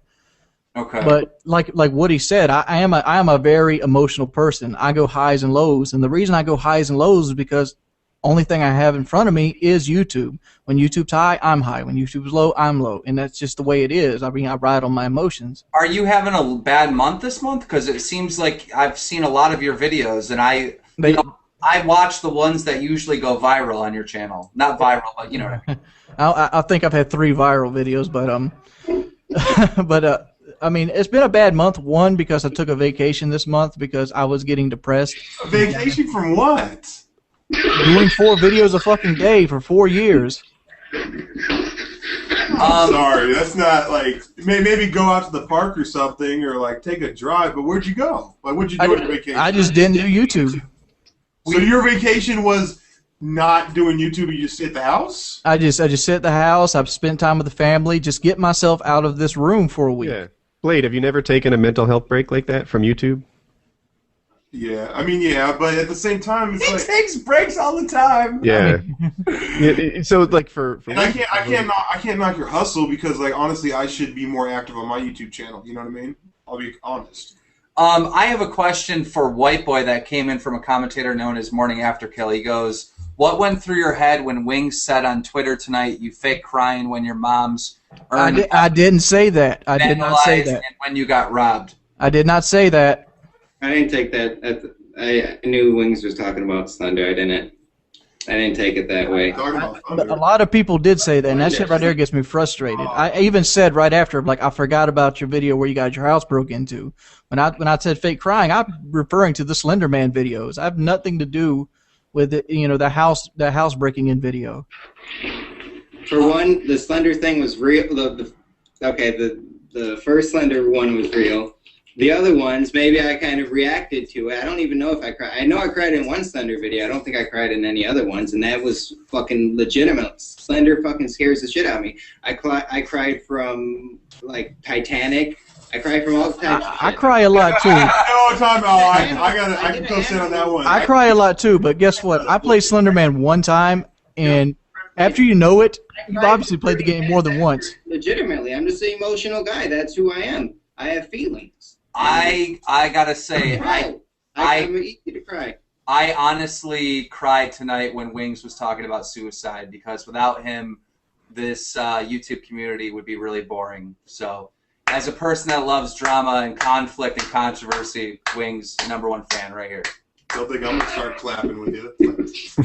B: Okay.
F: But like Woody said, I am a very emotional person. I go highs and lows, and the reason I go highs and lows is because only thing I have in front of me is YouTube. When YouTube's high, I'm high. When YouTube's low, I'm low. And that's just the way it is. I mean, I ride on my emotions.
B: Are you having a bad month this month? Because it seems like I've seen a lot of your videos, and I watch the ones that usually go viral on your channel. Not viral, but you know what I mean.
F: I think I've had 3 viral videos, but I mean, it's been a bad month. One, because I took a vacation this month because I was getting depressed.
A: A vacation from what?
F: Doing 4 videos a fucking day for 4 years.
A: Sorry, that's not like maybe go out to the park or something, or like take a drive. But where'd you go? Like, what'd you do on your vacation?
F: I just didn't do YouTube.
A: So your vacation was not doing YouTube. You just sit at the house.
F: I just sit at the house. I've spent time with the family. Just get myself out of this room for a week.
G: Yeah, Blade, have you never taken a mental health break like that from YouTube?
A: Yeah, I mean, yeah, but at the same time, it's
B: He
A: like
B: takes breaks all the time.
G: Yeah. So like for
A: and I can't knock your hustle because like honestly, I should be more active on my YouTube channel. You know what I mean? I'll be honest.
B: I have a question for Whiteboy that came in from a commentator known as Morning After Kill. He goes, "What went through your head when Wings said on Twitter tonight you fake crying when your mom's earned
F: I didn't say that. I did not say that.
B: And when you got robbed?"
F: I did not say that.
C: I didn't take that. I knew Wings was talking about Slender. I didn't take it that way.
F: But a lot of people did say that, and that shit right there gets me frustrated. I even said right after, like, I forgot about your video where you got your house broke into. When I said fake crying, I'm referring to the Slender Man videos. I have nothing to do with it, you know, the house breaking in video.
C: For one, the Slender thing was real. The first Slender one was real. The other ones, maybe I kind of reacted to it. I don't even know if I cried. I know I cried in one Slender video. I don't think I cried in any other ones, and that was fucking legitimate. Slender fucking scares the shit out of me. I cried from, like, Titanic. I cried from all the types of shit.
F: I cry a lot, too.
A: I can co-sit on that one.
F: I cry a lot, too, but guess what? I played Slender Man one time, and after you know it, you've obviously played the game more than once.
C: Legitimately, I'm just an emotional guy. That's who I am. I have feelings.
B: I gotta say,
C: I'm easy to cry.
B: I honestly cried tonight when Wings was talking about suicide because without him, this YouTube community would be really boring. So, as a person that loves drama and conflict and controversy, Wings, #1 fan right here.
A: Don't think I'm gonna start clapping with you.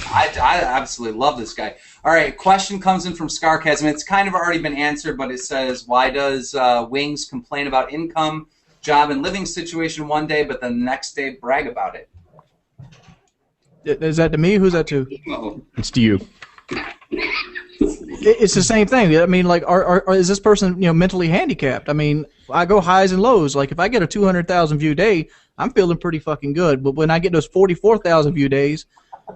B: I absolutely love this guy. All right, question comes in from Scarcasm. It's kind of already been answered, but it says, why does Wings complain about income, job, and living situation one day, but the next day brag about it?
F: Is that to me? Who's that to?
G: It's to you.
F: It's the same thing. I mean, like, is this person, you know, mentally handicapped? I mean, I go highs and lows. Like, if I get a 200,000 view day, I'm feeling pretty fucking good. But when I get those 44,000 view days,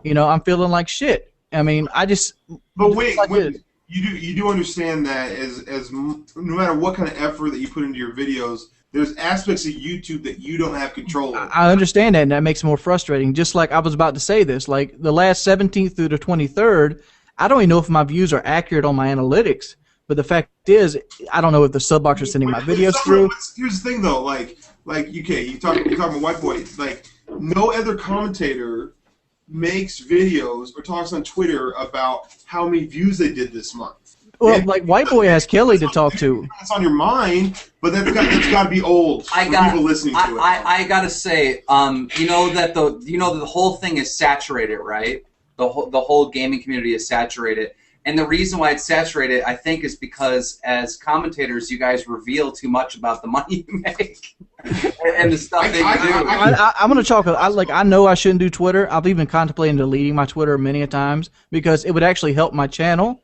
F: you know, I'm feeling like shit. I mean, I just.
A: But wait, you do understand that no matter what kind of effort that you put into your videos, there's aspects of YouTube that you don't have control of.
F: I understand that, and that makes it more frustrating. Just like I was about to say this, like the last 17th through the 23rd, I don't even know if my views are accurate on my analytics. But the fact is, I don't know if the sub box are sending my videos through.
A: Here's the thing, though. Like okay, you're talking about White Boy. Like, no other commentator makes videos or talks on Twitter about how many views they did this month.
F: Well, like White Boy has Kelly to talk to.
A: It's on your mind, but that's got to be old for people listening to it.
B: I gotta say, you know that the whole thing is saturated, right? The whole gaming community is saturated, and the reason why it's saturated, I think, is because as commentators, you guys reveal too much about the money you make and the stuff that you do.
F: I'm gonna talk. I know I shouldn't do Twitter. I've even contemplated deleting my Twitter many a times because it would actually help my channel.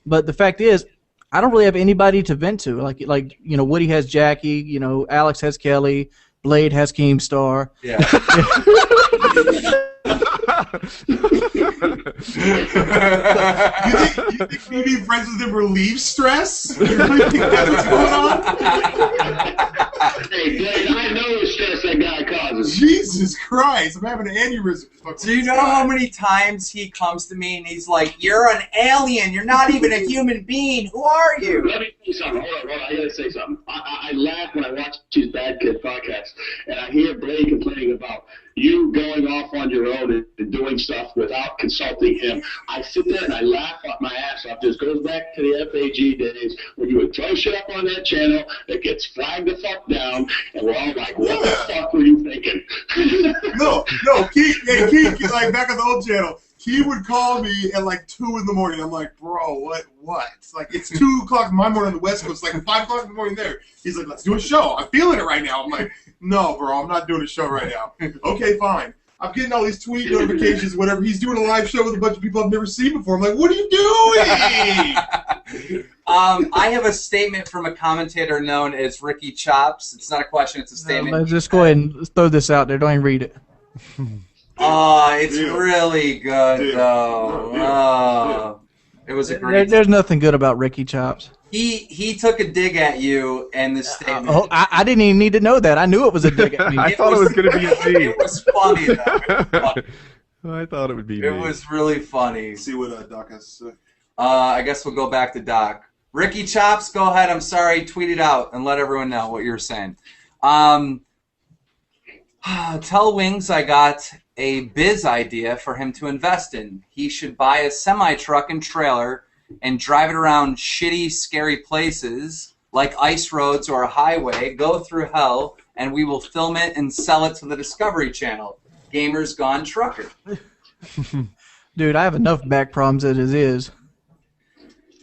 F: But the fact is, I don't really have anybody to vent to. Like you know, Woody has Jackie. You know, Alex has Kelly. Blade has Keemstar.
B: Yeah.
A: You think me being friends with him relieves stress? You really think that's what's going on?
H: Hey, Blade, I know the stress that guy causes.
A: Jesus Christ, I'm having an aneurysm.
B: Do you know how many times he comes to me and he's like, "You're an alien. You're not even a human being. Who are you?"
H: Let me say something. Hold on. I gotta say something. I laugh when I watch his Bad Kid podcast, and I hear Blade complaining about you going off on your own and doing stuff without consulting him. I sit there and I laugh my ass off. This goes back to the FAG days when you would throw shit up on that channel that gets flagged the fuck down, and we're all like, what the fuck were you thinking?
A: No, Keith, like back on the old channel, he would call me at like 2 in the morning. I'm like, bro, what? It's like, it's 2 o'clock in my morning on the West Coast. It's like 5 o'clock in the morning there. He's like, let's do a show. I'm feeling it right now. I'm like, no, bro, I'm not doing a show right now. Okay, fine. I'm getting all these tweet notifications, whatever. He's doing a live show with a bunch of people I've never seen before. I'm like, what are you doing?
B: I have a statement from a commentator known as Ricky Chops. It's not a question, it's a statement.
F: Let's just go ahead and throw this out there. Don't even read it.
B: Oh, it's really good, though. It was a great...
F: There's nothing good about Ricky Chops.
B: He took a dig at you in this statement.
F: I didn't even need to know that. I knew it was a dig at me.
G: I thought it was going to be a dig.
B: It was funny, though.
G: I thought it would be
B: It was really funny.
A: See what Doc has to say.
B: I guess we'll go back to Doc. Ricky Chops, go ahead. I'm sorry. Tweet it out and let everyone know what you're saying. Tell Wings I got a biz idea for him to invest in. He should buy a semi-truck and trailer and drive it around shitty, scary places like ice roads or a highway, go through hell, and we will film it and sell it to the Discovery Channel. Gamers Gone Trucker.
F: Dude, I have enough back problems as it is.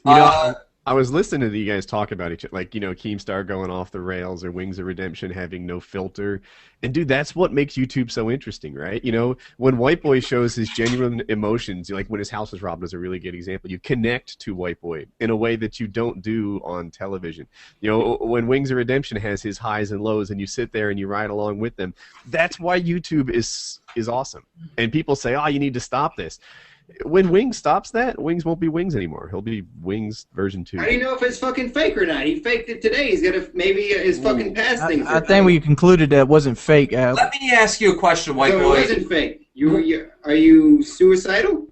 G: You know, I was listening to you guys talk about each other, like, you know, Keemstar going off the rails or Wings of Redemption having no filter. And, dude, that's what makes YouTube so interesting, right? You know, when White Boy shows his genuine emotions, like when his house was robbed is a really good example. You connect to White Boy in a way that you don't do on television. You know, when Wings of Redemption has his highs and lows and you sit there and you ride along with them, that's why YouTube is awesome. And people say, oh, you need to stop this. When Wings stops that, Wings won't be Wings anymore. He'll be Wings version 2.
C: How do you know if it's fucking fake or not? He faked it today. He's got to maybe his fucking past thing.
F: I think we concluded that it wasn't fake, Al.
B: Let me ask you a question, White Boy.
C: It wasn't fake. Are you suicidal?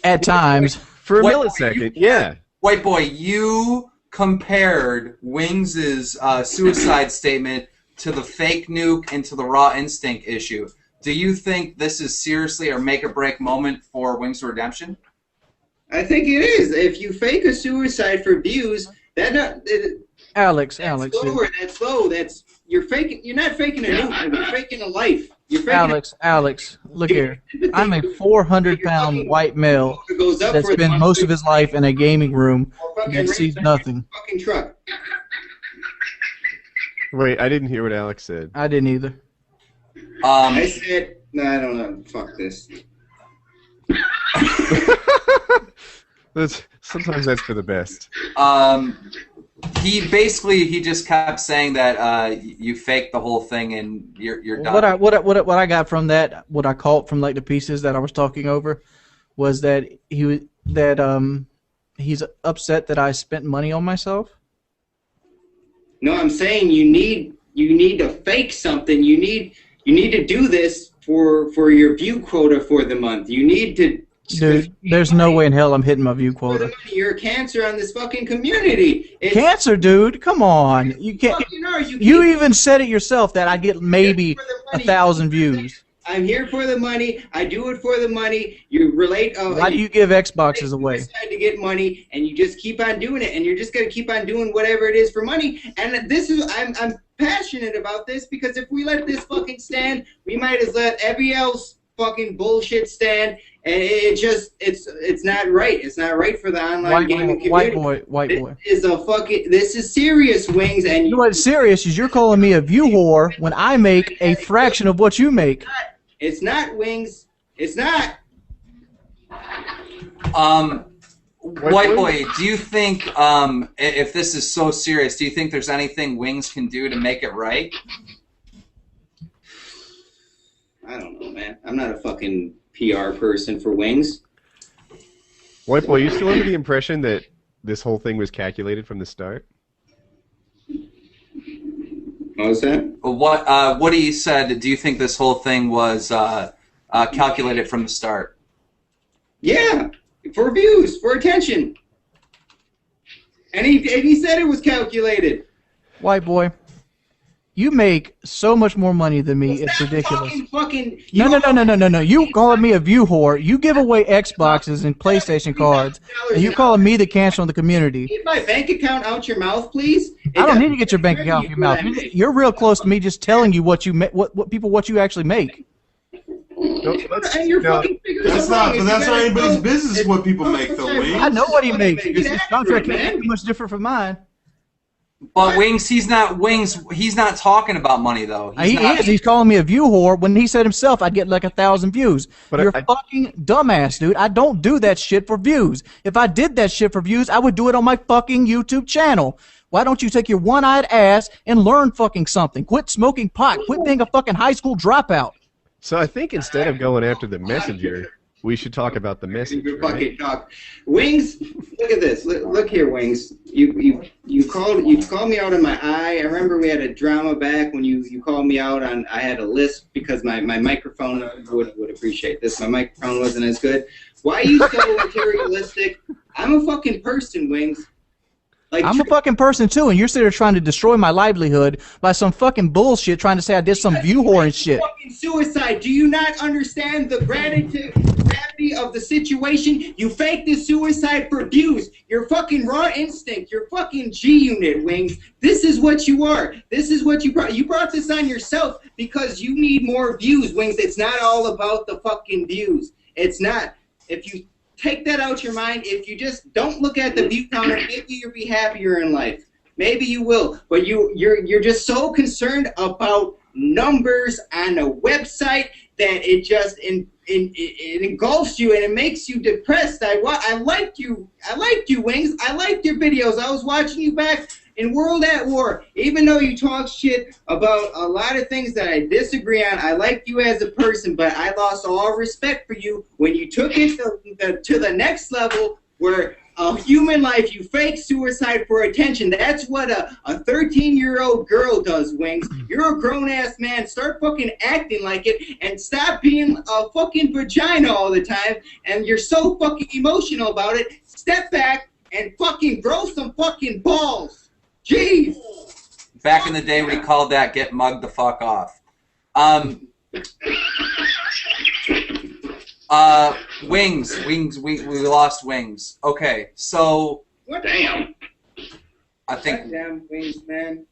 F: At times.
G: For a millisecond, yeah.
B: White Boy, you compared Wings' suicide statement to the fake nuke and to the raw instinct issue. Do you think this is seriously a make-or-break moment for Wings of Redemption?
C: I think it is. If you fake a suicide for views,
F: Alex,
C: that's low. You're faking. You're not faking a nuke. You're faking a life. You're faking
F: Alex, look here. I'm a 400-pound white male that spent most of his life in a gaming room that sees nothing.
C: Fucking truck.
G: Wait, I didn't hear what Alex said.
F: I didn't either.
C: I said, no, I don't know. Fuck this.
G: Sometimes that's for the best.
B: He just kept saying that you faked the whole thing and you're done.
F: What I got from that, what I caught from like the pieces that I was talking over, was that he's upset that I spent money on myself?
C: No, I'm saying you need to fake something. You need to do this for your view quota for the month. You need to.
F: Dude, there's no way in hell I'm hitting my view
C: For the
F: quota.
C: money. You're a cancer on this fucking community. It's
F: Cancer, dude. Come on. You can't.
C: fucking are.
F: You even said it yourself that I'd get maybe
C: For the money.
F: 1,000 views.
C: I'm here for the money. I do it for the money. You relate.
F: Why do you give Xboxes away?
C: Decide to get money, and you just keep on doing it, and you're just gonna keep on doing whatever it is for money. And this is, I'm passionate about this because if we let this fucking stand, we might as let every else fucking bullshit stand. And it's not right. It's not right for the online gaming community.
F: White boy.
C: This is serious, Wings, and
F: You know what's serious is you're calling me a view whore when I make a fraction of what you make.
C: It's not, Wings. It's not.
B: White boy, do you think if this is so serious, do you think there's anything Wings can do to make it right?
C: I don't know, man. I'm not a fucking PR person for Wings.
G: White boy, you still under the impression that this whole thing was calculated from the start?
C: What was that?
B: What he said, do you think this whole thing was calculated from the start?
C: Yeah, for views, for attention. And he said it was calculated.
F: White boy, you make so much more money than me. It's ridiculous. No. You calling me a view whore. You give away Xboxes and PlayStation cards, and you calling me the cancer on the community.
C: Get my bank account out your mouth, please.
F: I don't need to get your bank account out your mouth. You're real close to me just telling you what you actually make.
C: And your fucking figures
A: That's
C: are
A: not.
C: wrong.
A: But that's not anybody's business. What people make, though, Wings.
F: I know what he makes. His contract
C: man.
F: ain't too much different from mine.
B: But Wings, he's not talking about money though.
F: He is. He's calling me a view whore when he said himself I'd get like 1,000 views.
G: But
F: You're a fucking dumbass, dude. I don't do that shit for views. If I did that shit for views, I would do it on my fucking YouTube channel. Why don't you take your one-eyed ass and learn fucking something? Quit smoking pot. Quit being a fucking high school dropout.
G: So I think instead of going after the messenger, we should talk about the message, right?
C: Talk. Wings, look at this. Look here, Wings. You called me out on my eye. I remember we had a drama back when you called me out on. I had a lisp because my microphone would appreciate this. My microphone wasn't as good. Why are you so materialistic? I'm a fucking person, Wings. Like,
F: I'm a fucking person too, and you're sitting there trying to destroy my livelihood by some fucking bullshit, trying to say I did some view whore and shit.
C: Fucking suicide. Do you not understand the gravity of the situation? You faked the suicide for views. Your fucking raw instinct. Your fucking G unit, Wings. This is what you are. This is what you brought. You brought this on yourself because you need more views, Wings. It's not all about the fucking views. It's not. If you take that out your mind, if you just don't look at the view counter, maybe you'll be happier in life. Maybe you will. But you're just so concerned about numbers on a website that it just it engulfs you and it makes you depressed. I liked you, Wings. I liked your videos. I was watching you back in World at War. Even though you talk shit about a lot of things that I disagree on, I like you as a person, but I lost all respect for you when you took it to the next level where a human life, you fake suicide for attention. That's what a 13-year-old girl does, Wings. You're a grown-ass man. Start fucking acting like it and stop being a fucking vagina all the time. And you're so fucking emotional about it. Step back and fucking grow some fucking balls. Jeez.
B: Back in the day, we called that "get mugged the fuck off." Wings, we lost Wings. Okay, so
C: What?
H: Damn.
B: I think.
C: Goddamn Wings, man.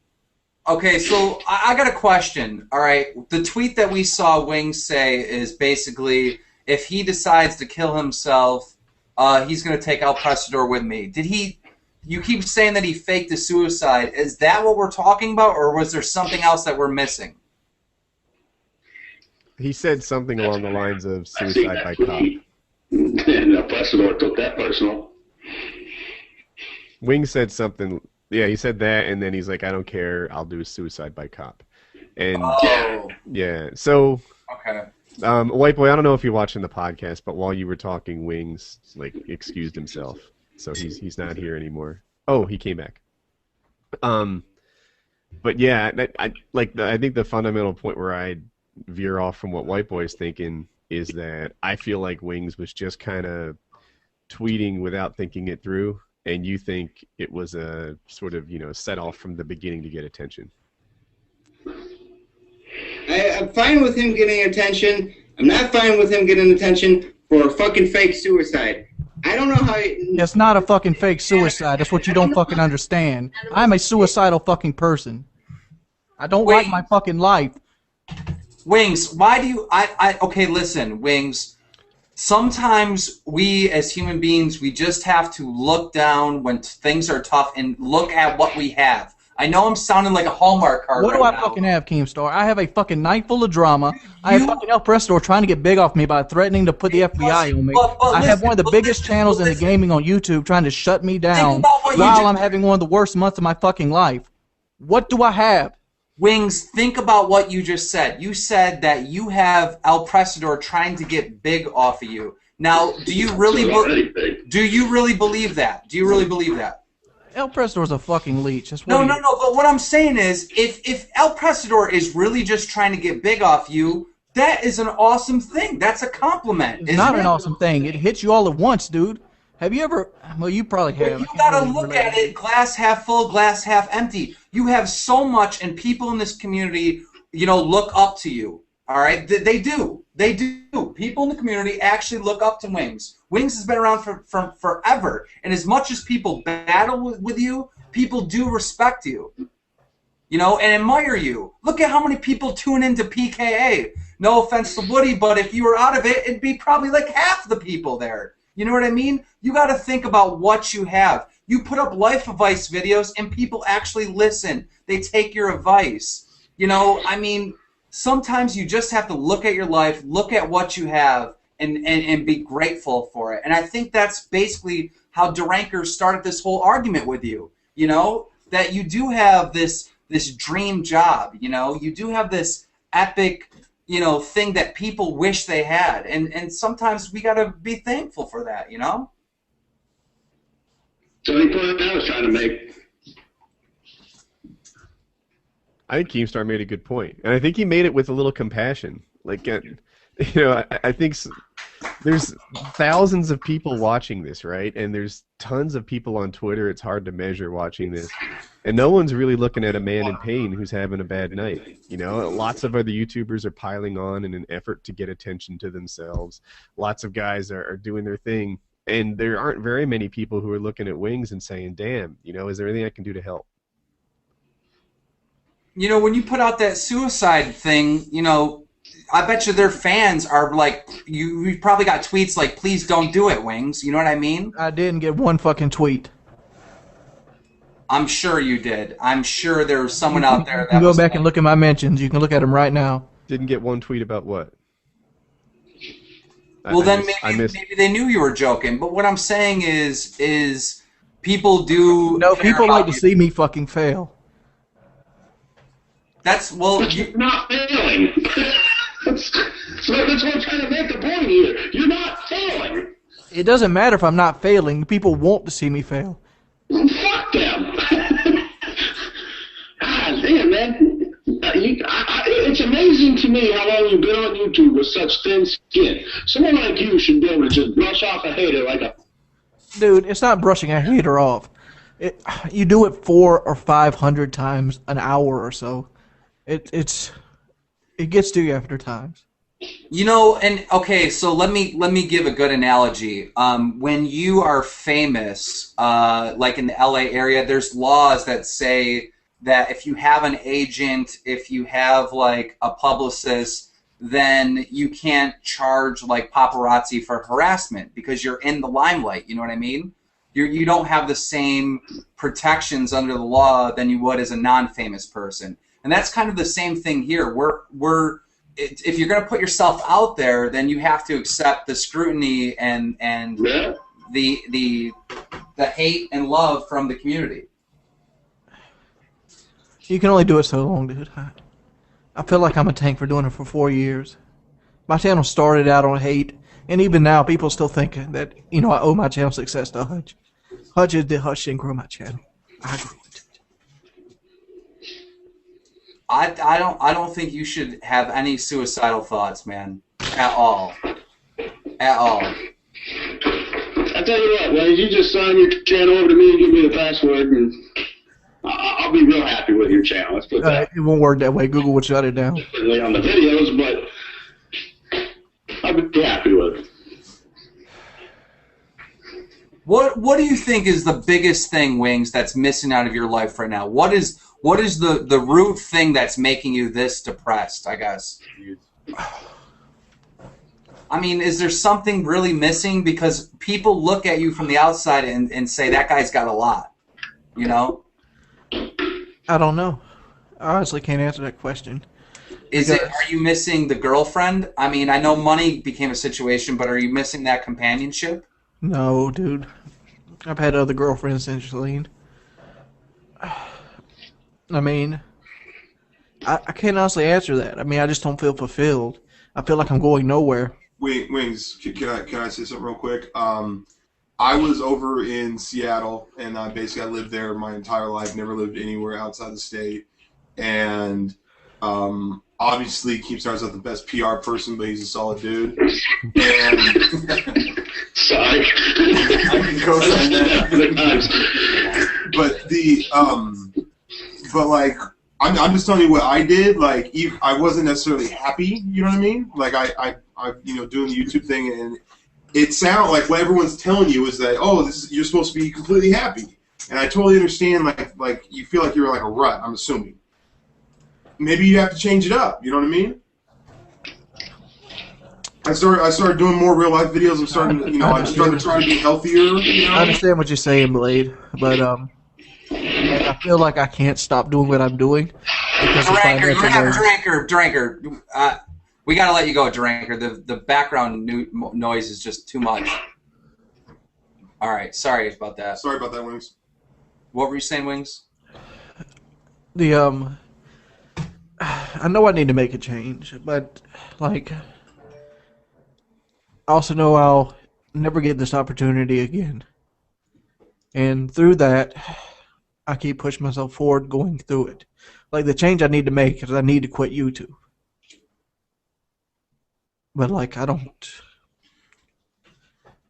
B: Okay, so I got a question. All right, the tweet that we saw Wings say is basically, if he decides to kill himself, he's gonna take ELPRESADOR with me. Did he? You keep saying that he faked a suicide. Is that what we're talking about, or was there something else that we're missing?
G: He said something along the lines of suicide by cop.
H: And ELPRESADOR took that personal.
G: Wing said something. Yeah, he said that, and then he's like, "I don't care. I'll do suicide by cop." And yeah, so
B: Okay.
G: White boy, I don't know if you're watching the podcast, but while you were talking, Wings like excused himself. so he's not here anymore. Oh, he came back. But yeah, I think the fundamental point where I veer off from what Whiteboy's thinking is that I feel like Wings was just kind of tweeting without thinking it through, and you think it was a sort of, set off from the beginning to get attention.
C: I'm fine with him getting attention. I'm not fine with him getting attention for a fucking fake suicide. I don't know how...
F: It's not a fucking fake suicide. That's what you don't fucking understand. I'm a suicidal fucking person. I don't like my fucking life.
B: Wings, why do you... Okay, listen, Wings. Sometimes we, as human beings, we just have to look down when things are tough and look at what we have. I know I'm sounding like a Hallmark card.
F: What do I fucking have, Keemstar? I have a fucking night full of drama. I have fucking ELPRESADOR trying to get big off me by threatening to put the FBI on me. I have one of the biggest channels in the gaming on YouTube trying to shut me down while I'm having one of the worst months of my fucking life. What do I have?
B: Wings, think about what you just said. You said that you have ELPRESADOR trying to get big off of you. Now, do you really believe that? Do you really believe that?
F: ELPRESADOR's a fucking leech. That's
B: what no. But what I'm saying is, if ELPRESADOR is really just trying to get big off you, that is an awesome thing. That's a compliment.
F: It's not an awesome thing. It hits you all at once, dude. Have you ever... Well, you probably have.
B: You gotta look at it glass half full, glass half empty. You have so much, and people in this community, look up to you. All right? They do. They do. People in the community actually look up to Wings. Wings has been around for forever. And as much as people battle with you, people do respect you. And admire you. Look at how many people tune into PKA. No offense to Woody, but if you were out of it, it'd be probably like half the people there. You know what I mean? You got to think about what you have. You put up life advice videos, and people actually listen. They take your advice. Sometimes you just have to look at your life, look at what you have, and be grateful for it. And I think that's basically how DramaAlert started this whole argument with you. That you do have this dream job. You do have this epic thing that people wish they had. And sometimes we got to be thankful for that,
H: So the point I was trying to make...
G: I think Keemstar made a good point, and I think he made it with a little compassion. I think there's thousands of people watching this, right? And there's tons of people on Twitter. It's hard to measure watching this, and no one's really looking at a man in pain who's having a bad night. Lots of other YouTubers are piling on in an effort to get attention to themselves. Lots of guys are doing their thing, and there aren't very many people who are looking at Wings and saying, "Damn, is there anything I can do to help?"
B: When you put out that suicide thing, I bet you their fans are like, you probably got tweets like, please don't do it, Wings. You know what I mean?
F: I didn't get one fucking tweet.
B: I'm sure you did. I'm sure there was someone out there that
F: you can go back and look at my mentions. You can look at them right now.
G: Didn't get one tweet about what?
B: Well, maybe they knew you were joking. But what I'm saying is people do...
F: No, people like to see me fucking fail.
H: You're not failing. That's what I'm trying to make the point here. You're not failing.
F: It doesn't matter if I'm not failing. People want to see me fail.
H: Fuck them. Damn, man. It's amazing to me how long you've been on YouTube with such thin skin. Someone like you should be able to just brush off a hater like a...
F: Dude, it's not brushing a hater off. You do it 400 or 500 times an hour or so. It gets to you after times.
B: Okay, so let me give a good analogy. When you are famous, like in the LA area, there's laws that say that if you have an agent, if you have like a publicist, then you can't charge like paparazzi for harassment because you're in the limelight. You know what I mean? You don't have the same protections under the law than you would as a non-famous person. And that's kind of the same thing here. If you're going to put yourself out there, then you have to accept the scrutiny and the hate and love from the community.
F: You can only do it so long, dude. I feel like I'm a tank for doing it for 4 years. My channel started out on hate, and even now people still think that I owe my channel success to Hutch. Hutch didn't grow my channel. I grew it.
B: I don't think you should have any suicidal thoughts, man. At all. At all.
H: I tell you what, Wayne, you just sign your channel over to me and give me the password, and I'll be real happy with your channel. Let's put that.
F: It won't work that way. Google would shut it down.
H: Certainly on the videos, but I'll be happy with it.
B: What do you think is the biggest thing, Wings, that's missing out of your life right now? What is the root thing that's making you this depressed, I guess? I mean, is there something really missing? Because people look at you from the outside and say, that guy's got a lot, you know?
F: I don't know. I honestly can't answer that question.
B: Are you missing the girlfriend? I mean, I know money became a situation, but are you missing that companionship?
F: No, dude. I've had other girlfriends since Celine. I mean, I can't honestly answer that. I mean, I just don't feel fulfilled. I feel like I'm going nowhere.
A: Wings, can I say something real quick? I was over in Seattle, and basically I lived there my entire life, never lived anywhere outside the state. And obviously Keemstar's not the best PR person, but he's a solid dude. And
H: Sorry.
A: I can co-sign that. But like, I'm just telling you what I did. Like, I wasn't necessarily happy. You know what I mean? Like, I doing the YouTube thing, and it sounds like what everyone's telling you is that, oh, you're supposed to be completely happy. And I totally understand. Like you feel like you're like a rut. I'm assuming. Maybe you have to change it up. You know what I mean? I started doing more real life videos. I'm starting to try to be healthier. You know?
F: I understand what you're saying, Blade, but I feel like I can't stop doing what I'm doing.
B: Dranker. We gotta let you go, Dranker. The background noise is just too much. All right, sorry about that.
A: Sorry about that, Wings.
B: What were you saying, Wings?
F: I know I need to make a change, but like, I also know I'll never get this opportunity again. And through that, I keep pushing myself forward, going through it. Like, the change I need to make is I need to quit YouTube. But like, I don't.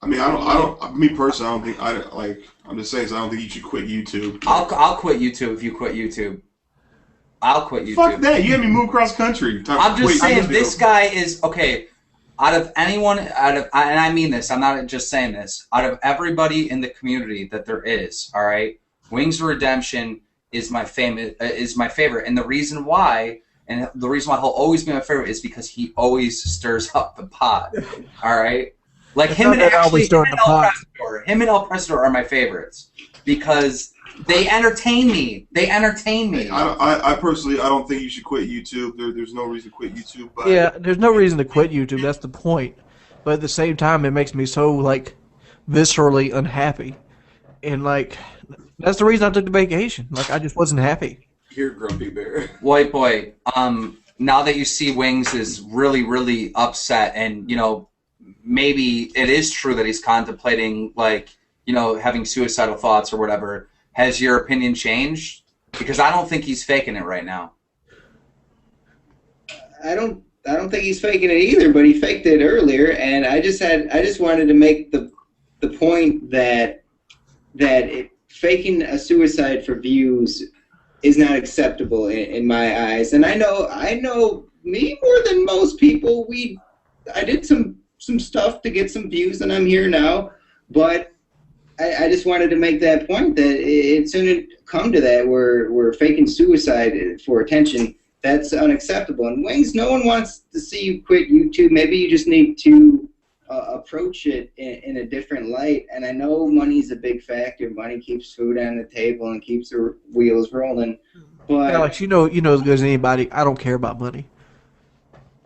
A: I mean, I don't. Me personally, I'm just saying, so I don't think you should quit YouTube.
B: I'll quit YouTube if you quit YouTube. I'll quit YouTube.
A: Fuck that! You had me move across country.
B: I'm just saying, this guy is okay. Out of anyone, and I mean this, I'm not just saying this. Out of everybody in the community that there is, all right, Wings of Redemption is my favorite, and the reason why he'll always be my favorite is because he always stirs up the pot. All right, like him and ELPRESADOR are my favorites because they entertain me.
A: I personally, I don't think you should quit YouTube. There's no reason to quit YouTube. But
F: yeah, there's no reason to quit YouTube. That's the point. But at the same time, it makes me so like viscerally unhappy, and like that's the reason I took the vacation. Like, I just wasn't happy.
D: Here, Grumpy Bear.
B: White boy. Now that you see Wings is really, really upset, and maybe it is true that he's contemplating having suicidal thoughts or whatever. Has your opinion changed? Because I don't think he's faking it right now.
C: I don't think he's faking it either, but he faked it earlier, and I just wanted to make the point that faking a suicide for views is not acceptable in my eyes. And I know me more than most people. I did some stuff to get some views, and I'm here now, but I just wanted to make that point that it shouldn't come to that where we're faking suicide for attention. That's unacceptable. And Wings, no one wants to see you quit YouTube. Maybe you just need to approach it in a different light. And I know money's a big factor. Money keeps food on the table and keeps the wheels rolling. But
F: Alex, you know as good as anybody, I don't care about money.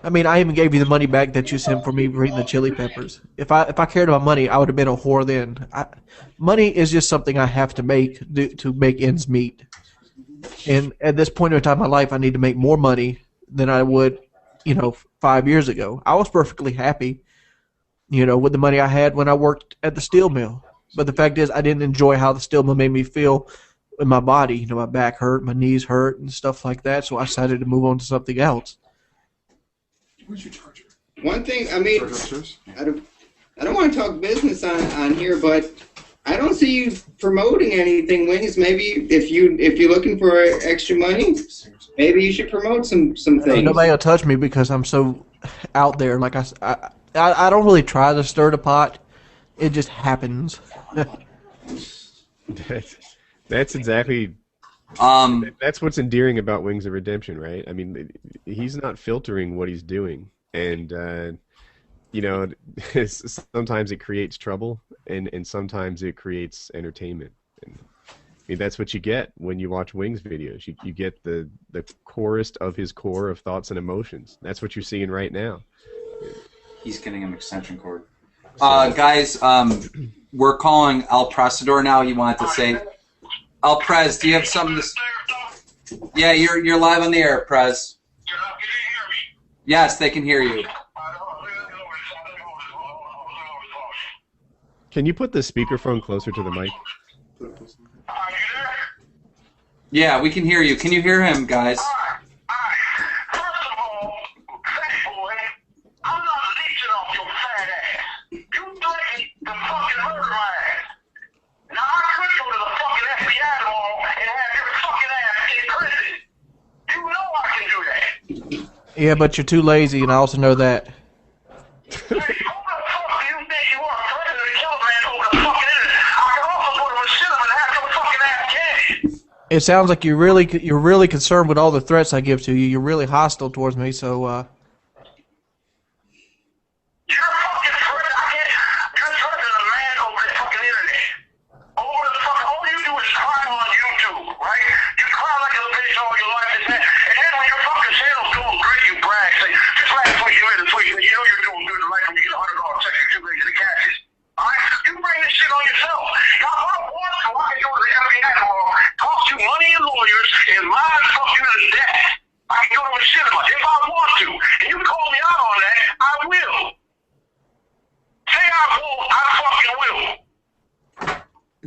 F: I mean, I even gave you the money back that you sent for me bringing the chili peppers. If I cared about money, I would have been a whore then. Money is just something I have to make to make ends meet. And at this point in time in my life, I need to make more money than I would, 5 years ago. I was perfectly happy, with the money I had when I worked at the steel mill. But the fact is, I didn't enjoy how the stillman made me feel in my body. You know, my back hurt, my knees hurt, and stuff like that. So I decided to move on to something else.
A: Where's your charger?
C: One thing, I mean,
A: Charger upstairs?
C: I don't want to talk business on here, but I don't see you promoting anything, Wings. Maybe if you're looking for extra money, maybe you should promote some things.
F: Nobody will touch me because I'm so out there. Like I don't really try to stir the pot. It just happens.
G: That's exactly. That's what's endearing about Wings of Redemption, right? I mean, he's not filtering what he's doing, and you know, sometimes it creates trouble, and sometimes it creates entertainment. And, I mean, that's what you get when you watch Wings videos. You get the corest of his core of thoughts and emotions. That's what you're seeing right now.
B: He's getting an extension cord. Guys, we're calling ELPRESADOR now. You wanted to say, ELPRES, do you have something to? Yeah, you're live on the air, Prez. Yes, they can hear you.
G: Can you put the speakerphone closer to the mic?
B: Yeah, we can hear you. Can you hear him, guys?
F: Yeah, but you're too lazy, and I also know that. It sounds like you're really concerned with all the threats I give to you. You're really hostile towards me, so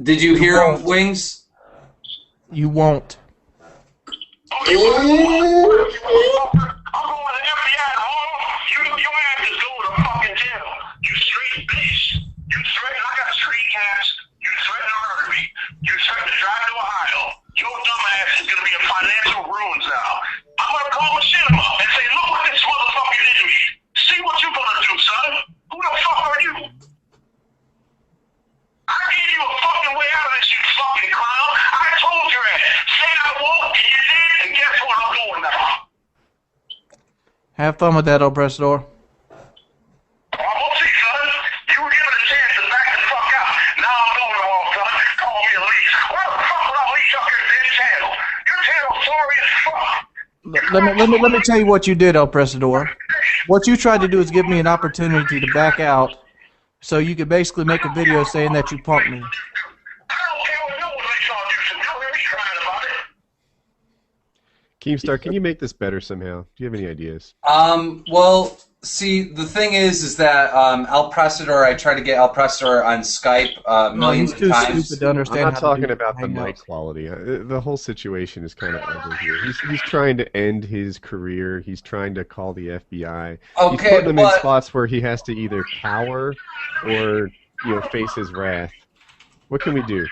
B: Did you hear him, Wings?
F: You won't. Have fun with that, ELPRESADOR. Let me tell you what you did, ELPRESADOR. What you tried to do is give me an opportunity to back out, so you could basically make a video saying that you punked me.
G: Keemstar, can you make this better somehow? Do you have any ideas?
B: Well, see, the thing is that ELPRESADOR, I tried to get ELPRESADOR on Skype millions of times.
F: He's too stupid to understand.
G: I'm not talking about the mic quality. The whole situation is kind of ugly here. He's trying to end his career. He's trying to call the FBI.
B: Okay,
G: he's putting him in spots where he has to either cower or face his wrath. What can we do?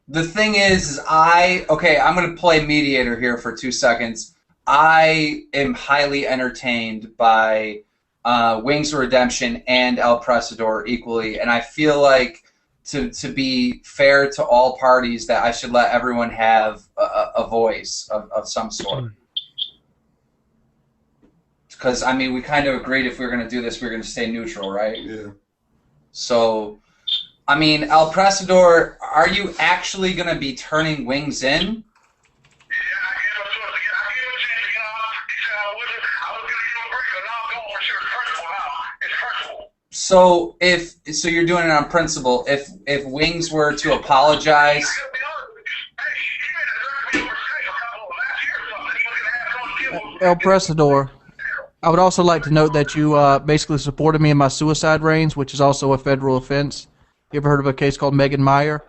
B: The thing is I'm going to play mediator here for 2 seconds. I am highly entertained by Wings of Redemption and ELPRESADOR equally, and I feel like to be fair to all parties that I should let everyone have a voice of some sort. Because, I mean, we kind of agreed if we were going to do this, we were going to stay neutral, right?
A: Yeah.
B: So, I mean, ELPRESADOR, are you actually going to be turning Wings in? So you're doing it on principle. If Wings were to apologize,
F: ELPRESADOR, I would also like to note that you basically supported me in my suicide range, which is also a federal offense. You ever heard of a case called Megan Meyer?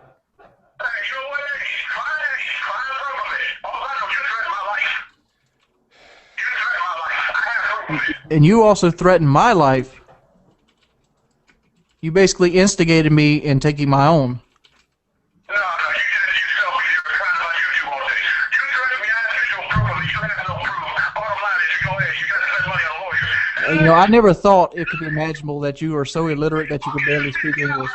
F: And you also threatened my life. You basically instigated me in taking my own.
E: No, you did it yourself because you were trying to YouTube all day. You threatened me, I have visual proof of it. You have no proof. Bottom line is, you go ahead, you got to spend money on a lawyer.
F: You know, I never thought it could be imaginable that you are so illiterate that you could barely speak English.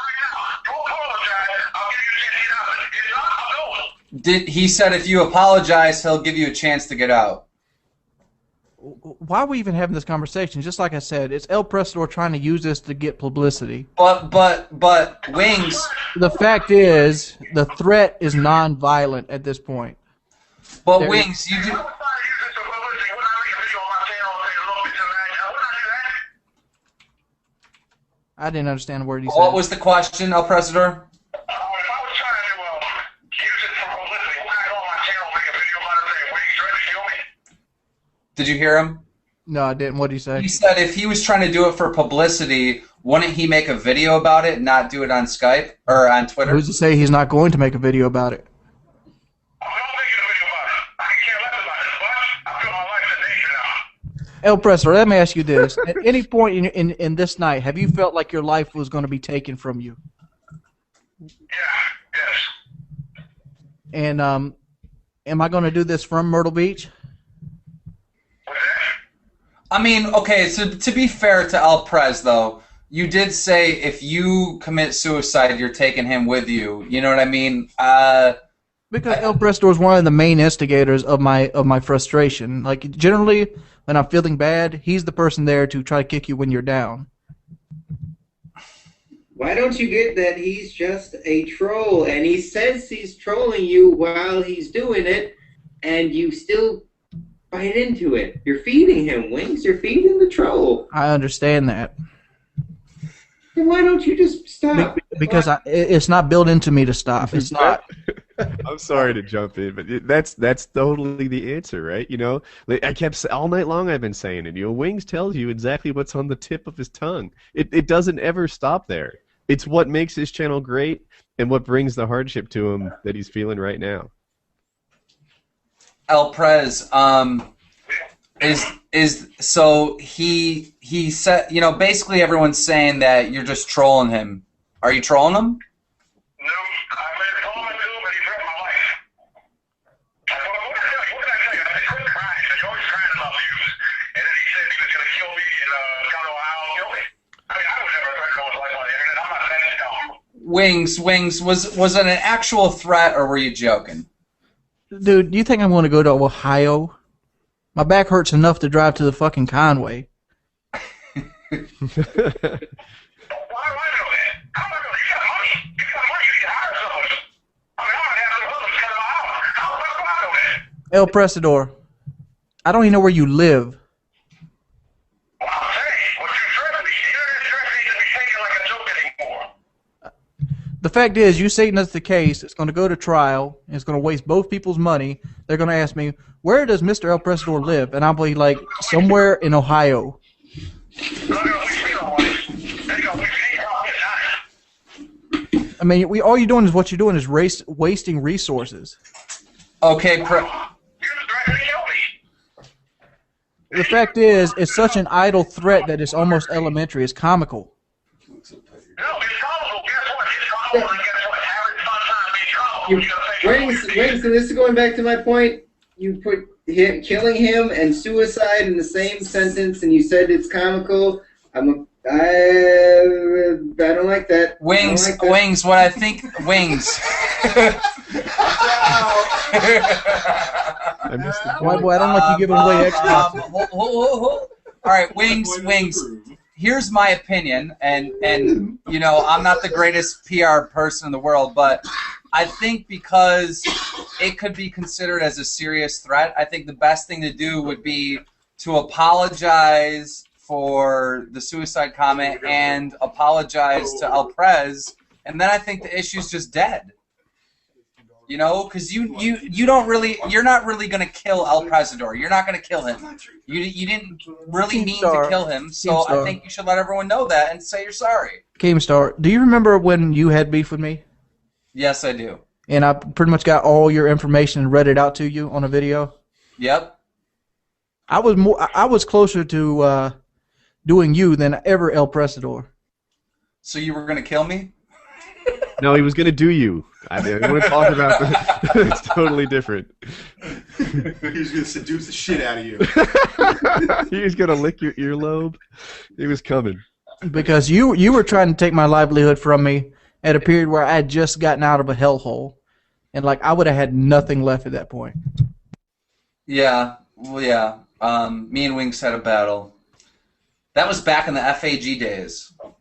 B: He said if you apologize, he'll give you a chance to get out.
F: Why are we even having this conversation? Just like I said, it's ELPRESADOR trying to use this to get publicity.
B: But Wings.
F: The fact is, the threat is non-violent at this point.
B: But Wings, you do.
F: I didn't understand a word you said.
B: What was the question, ELPRESADOR? Did you hear him?
F: No, I didn't. What did he say?
B: He said if he was trying to do it for publicity, wouldn't he make a video about it and not do it on Skype or on Twitter?
F: Who's to say he's not going to make a video about it? ELPRESADOR, let me ask you this. At any point in this night, have you felt like your life was going to be taken from you?
E: Yeah, yes.
F: And am I going to do this from Myrtle Beach?
B: I mean, okay, so to be fair to ELPRES, though, you did say if you commit suicide, you're taking him with you. You know what I mean?
F: Because ELPRESADOR is one of the main instigators of my frustration. Like, generally, when I'm feeling bad, he's the person there to try to kick you when you're down.
C: Why don't you get that he's just a troll, and he says he's trolling you while he's doing it, and you still bite into it. You're feeding him, Wings. You're feeding the troll.
F: I understand that.
C: Then why don't you just stop?
F: Because it's not built into me to stop. It's not.
G: I'm sorry to jump in, but that's totally the answer, right? You know, I kept all night long. I've been saying it. You know, Wings tells you exactly what's on the tip of his tongue. It doesn't ever stop there. It's what makes his channel great and what brings the hardship to him that he's feeling right now.
B: ELPRES, so he said, you know, basically everyone's saying that you're just trolling him. Are you trolling him?
E: No, I made a comment to him, but he threatened my life. What can I tell you? I quit crying. He's always crying about views. And then he said he was going to kill me in Ohio, kill me. I mean, I would never threaten someone's life on the internet. I'm not that dumb.
B: Wings, was it an actual threat or were you joking?
F: Dude, you think I'm going to go to Ohio? My back hurts enough to drive to the fucking Conway.
E: Why do I know that? How do I know? You got money. You got money. You can hire someone. I mean, I have some others come out. How the fuck do I know that?
F: ELPRESADOR, I don't even know where you live.
E: Well, I'm saying, what you threatened me, you didn't threaten me to be taken like a joke anymore.
F: The fact is, you saying that's the case, it's going to go to trial, and it's going to waste both people's money. They're going to ask me, where does Mr. ELPRESADOR live? And I'll be like, somewhere in Ohio. I mean, all you're doing is what you're doing is wasting resources.
B: Okay,
F: the fact is, it's such an idle threat that it's almost elementary. It's comical.
E: No, it's comical. Guess what? It's comical, and guess what? Average fun time being comical.
C: Wings, so this is going back to my point. You put killing him and suicide in the same sentence, and you said it's comical. I don't like that.
B: Wings,
C: I don't like that.
B: Wings, what I think, Wings.
G: I missed the
F: Whiteboy, I don't like you giving away Xbox.
B: All right, Wings. Here's my opinion, and you know, I'm not the greatest PR person in the world, but I think because it could be considered as a serious threat, I think the best thing to do would be to apologize for the suicide comment and apologize to ELPRES, and then I think the issue's just dead. You know, because you don't really, you're not really gonna kill ELPRESADOR. You're not gonna kill him. You didn't really mean to kill him. So I think you should let everyone know that and say you're sorry.
F: Keemstar, do you remember when you had beef with me?
B: Yes, I do.
F: And I pretty much got all your information and read it out to you on a video.
B: Yep.
F: I was closer to doing you than ever ELPRESADOR.
B: So you were gonna kill me?
G: No, he was going to do you. I mean, I want to talk about that. It's totally different.
A: He was going to seduce the shit out of you.
G: He was going to lick your earlobe. He was coming.
F: Because you were trying to take my livelihood from me at a period where I had just gotten out of a hellhole. And, like, I would have had nothing left at that point.
B: Yeah. Well, yeah. Me and Wings had a battle. That was back in the FAG days.
E: What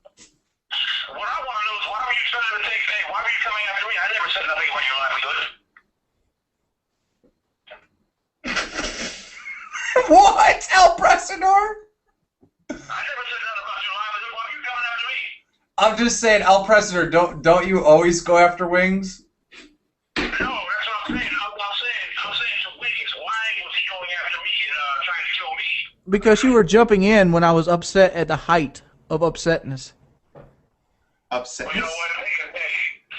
E: I want to know is why were you trying to take things? Why were you coming after me? I never said nothing about your livelihood.
B: What? ELPRESADOR?
E: I never said nothing about your livelihood. Why are you coming after me?
B: I'm just saying, ELPRESADOR, don't you always go after Wings?
E: No, that's what I'm saying. I'm saying to Wings, why was he going after me and trying to kill me?
F: Because you were jumping in when I was upset at the height of upsetness.
A: Upset.
E: Well, you know what? Hey,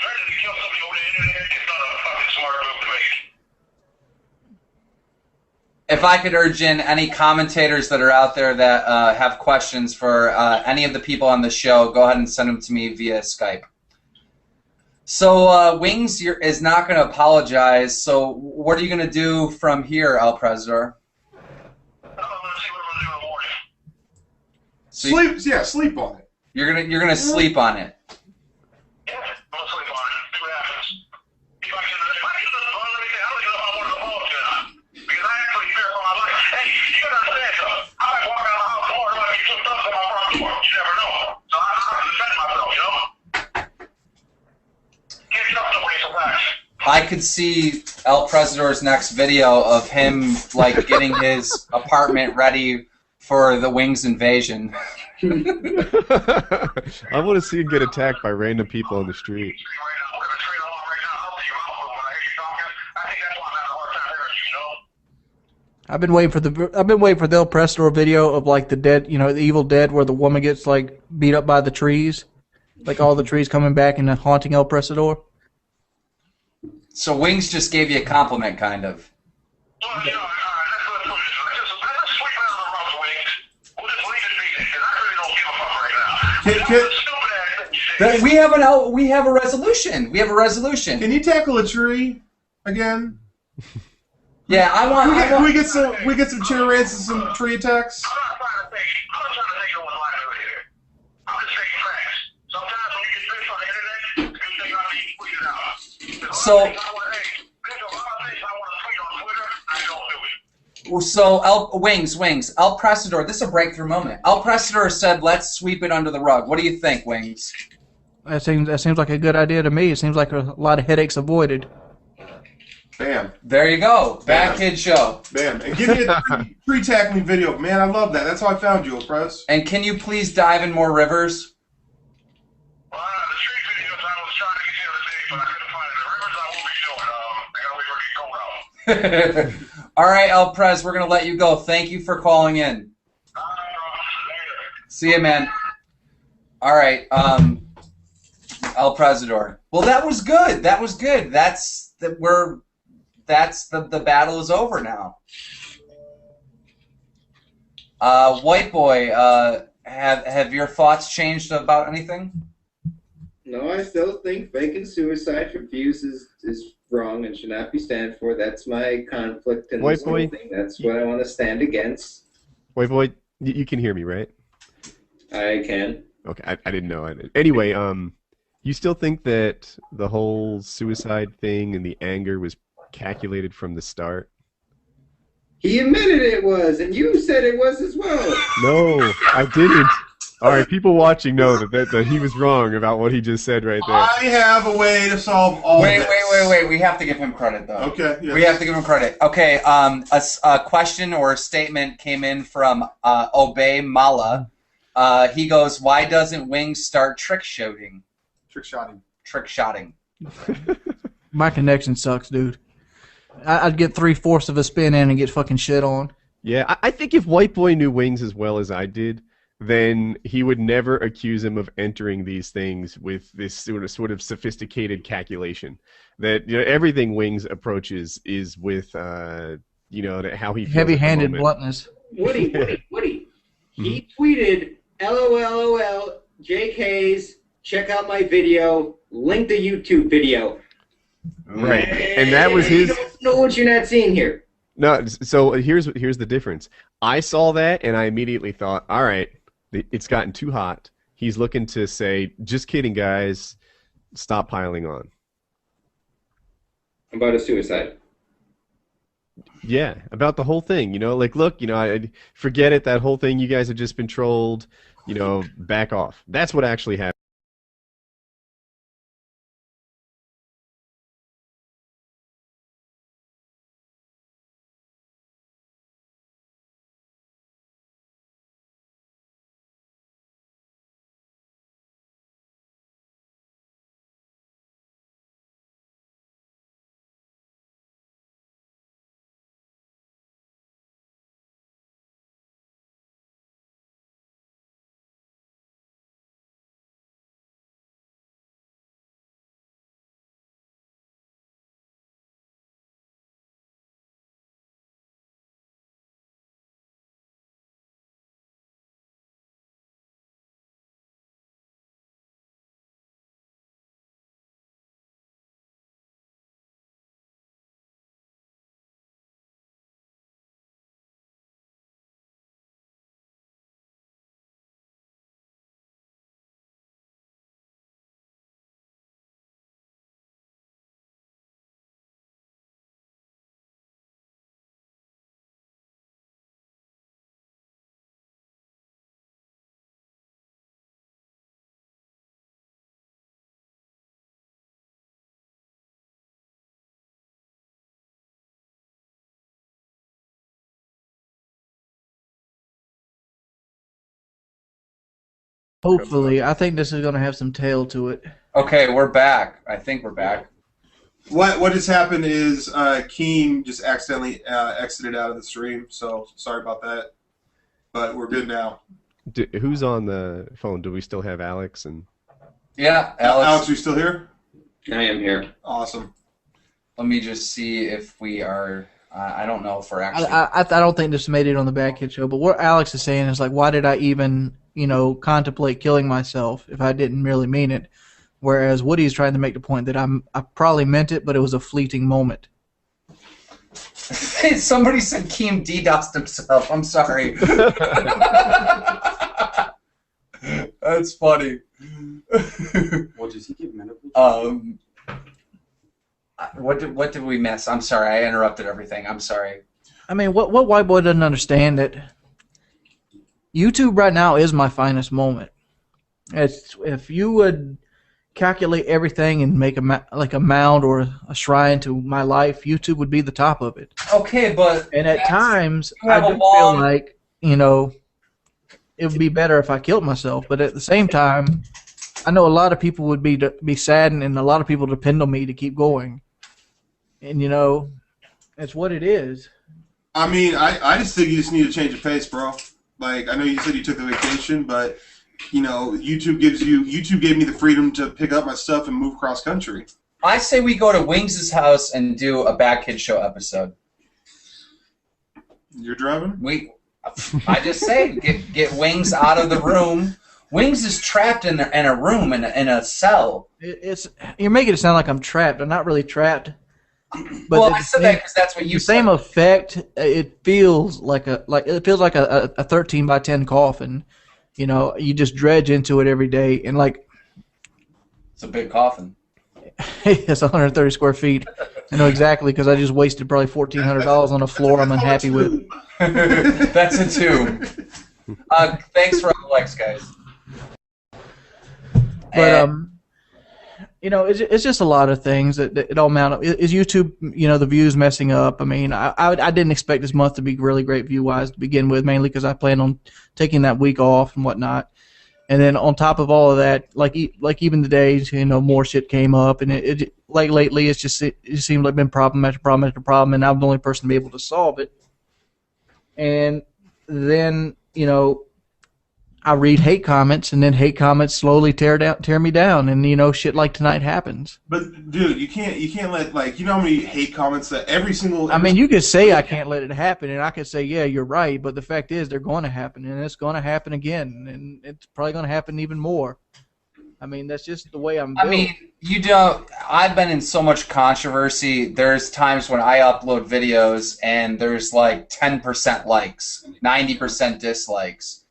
E: threatening to kill somebody over the internet is not a fucking smart move to make.
B: If I could urge in any commentators that are out there that have questions for any of the people on the show, go ahead and send them to me via Skype. So Wings is not going to apologize. So what are you going to do from here, ELPRESADOR?
E: I'm going to see what I'm going to do in the morning.
B: So
A: Sleep on it.
B: You're gonna sleep on it.
E: Yeah, I'm going to sleep on it. See what happens. If I get the phone, let me say, I'm looking up on one of the phones here. Because I actually fear for my life. Hey, you gotta understand something. I might walk out of the house tomorrow and I get kicked up to my front door. You never know. So I have to defend myself, you know? Can't trust nobody sometimes.
B: I could see ELPRESADOR's next video of him like getting his apartment ready for the Wings invasion.
G: I want to see him get attacked by random people on the street.
F: I've been waiting for the ELPRESADOR video of like the dead, the Evil Dead, where the woman gets like beat up by the trees, like all the trees coming back and haunting ELPRESADOR.
B: So Wings just gave you a compliment, kind of.
E: Well, let's sleep out of the rough, Wings. We'll just leave it be, because I really don't give a fuck right now.
B: We have a resolution. We have a resolution.
A: Can you tackle a tree again?
B: Yeah,
A: Can we get some chair rants and some tree attacks?
E: I'm not trying to take anyone's livelihood here. I'm just taking facts. Sometimes when you get this on the internet, it's a good thing not to be tweeted out. There's a lot of things I want to tweet on Twitter. I don't do it.
B: So Wings, ELPRESADOR. This is a breakthrough moment. ELPRESADOR said, "Let's sweep it under the rug." What do you think, Wings?
F: That seems like a good idea to me. It seems like a lot of headaches avoided.
A: Bam.
B: There you go. Bad Kid Show.
A: Bam. And give me a tree tackling video. Man, I love that. That's how I found you, ELPRES.
B: And can you please dive in more rivers?
E: Well, the tree videos I was trying to get you the other day, but I couldn't find it. The rivers I won't be showing. I gotta wait for it to go down.
B: All right, ELPRES, we're going to let you go. Thank you for calling in.
E: Later.
B: See you, man. All right, ELPRESADOR. Well, that was good. That was good. The battle is over now. White Boy, have your thoughts changed about anything?
C: No, I still think faking suicide for views is wrong and should not be stand for. That's my conflict in this whole thing. That's what I want to stand against.
G: White Boy, you can hear me, right?
C: I can.
G: Okay, I didn't know. Anyway, you still think that the whole suicide thing and the anger was calculated from the start?
C: He admitted it was, and you said it was as well.
G: No, I didn't. All right, people watching know that he was wrong about what he just said right there.
A: I have a way to solve all
B: Wait,
A: this.
B: wait. We have to give him credit, though.
A: Okay. Yes.
B: We have to give him credit. Okay, a question or a statement came in from Obey Mala. He goes, "Why doesn't Wings start trick shooting?"
A: Trick shotting.
B: Trick shotting.
F: My connection sucks, dude. I'd get 3/4 of a spin in and get fucking shit on.
G: Yeah, I think if White Boy knew Wings as well as I did, then he would never accuse him of entering these things with this sort of sophisticated calculation. That everything Wings approaches is with how he feels
F: Heavy-handed
G: at the moment.
F: bluntness.
C: Woody. He tweeted, LOL, JKs, check out my video, link the YouTube video.
G: Right, and that was his.
C: You don't know what you're not seeing here.
G: No, so here's the difference. I saw that and I immediately thought, all right, it's gotten too hot. He's looking to say, just kidding, guys, stop piling on.
C: About a suicide.
G: Yeah, about the whole thing. Look, I forget it. That whole thing. You guys have just been trolled. Back off. That's what actually happened.
F: Hopefully. I think this is going to have some tail to it.
B: Okay, we're back. I think we're back.
A: What has happened is Keem just accidentally exited out of the stream, so sorry about that. But we're good now.
G: Who's on the phone? Do we still have Alex?
B: Yeah, Alex.
A: Alex, are you still here?
C: I am here.
A: Awesome.
B: Let me just see if we are. I don't know if we're actually.
F: I don't think this made it on the Bad Kid Show, but what Alex is saying is like, why did I even, contemplate killing myself if I didn't really mean it? Whereas Woody's trying to make the point that I probably meant it, but it was a fleeting moment.
B: Somebody said Keem DDoSed himself. I'm sorry. That's funny.
D: Well, does he get medical?
B: What did we miss? I'm sorry. I interrupted everything. I'm sorry.
F: I mean, what white boy doesn't understand that YouTube right now is my finest moment. If you would calculate everything and make a mound or a shrine to my life, YouTube would be the top of it.
B: Okay, but
F: And at times, I do feel like, it would be better if I killed myself. But at the same time, I know a lot of people would be saddened, and a lot of people depend on me to keep going. And, it's what it is.
A: I mean, I just think you just need to change of pace, bro. Like, I know you said you took a vacation, but, YouTube gave me the freedom to pick up my stuff and move cross country.
B: I say we go to Wings' house and do a Bad Kid Show episode.
A: You're driving?
B: I just say get Wings out of the room. Wings is trapped in a room in a cell.
F: You're making it sound like I'm trapped. I'm not really trapped. But
B: well, I said that because that's what you said.
F: The same effect. It feels like a 13 by 10 coffin. You just dredge into it every day, and
B: it's a big coffin.
F: It's 130 square feet. I know exactly because I just wasted probably $1,400 on a floor I'm unhappy with.
B: That's a tomb. Thanks for all the likes, guys.
F: But it's just a lot of things that it all mount up. Is YouTube, the views messing up? I mean, I didn't expect this month to be really great view-wise to begin with, mainly because I plan on taking that week off and whatnot. And then on top of all of that, like even the days, more shit came up, and it like lately, it seemed like been problem after problem after problem, and I'm the only person to be able to solve it. And then I read hate comments, and then hate comments slowly tear me down, and shit like tonight happens.
A: But dude, you can't let how many hate comments that every single.
F: I mean, you could say I can't let it happen, and I could say yeah, you're right, but the fact is they're going to happen, and it's going to happen again, and it's probably going to happen even more. I mean, that's just the way I'm built.
B: I mean, I've been in so much controversy. There's times when I upload videos and there's like 10% likes, 90% dislikes.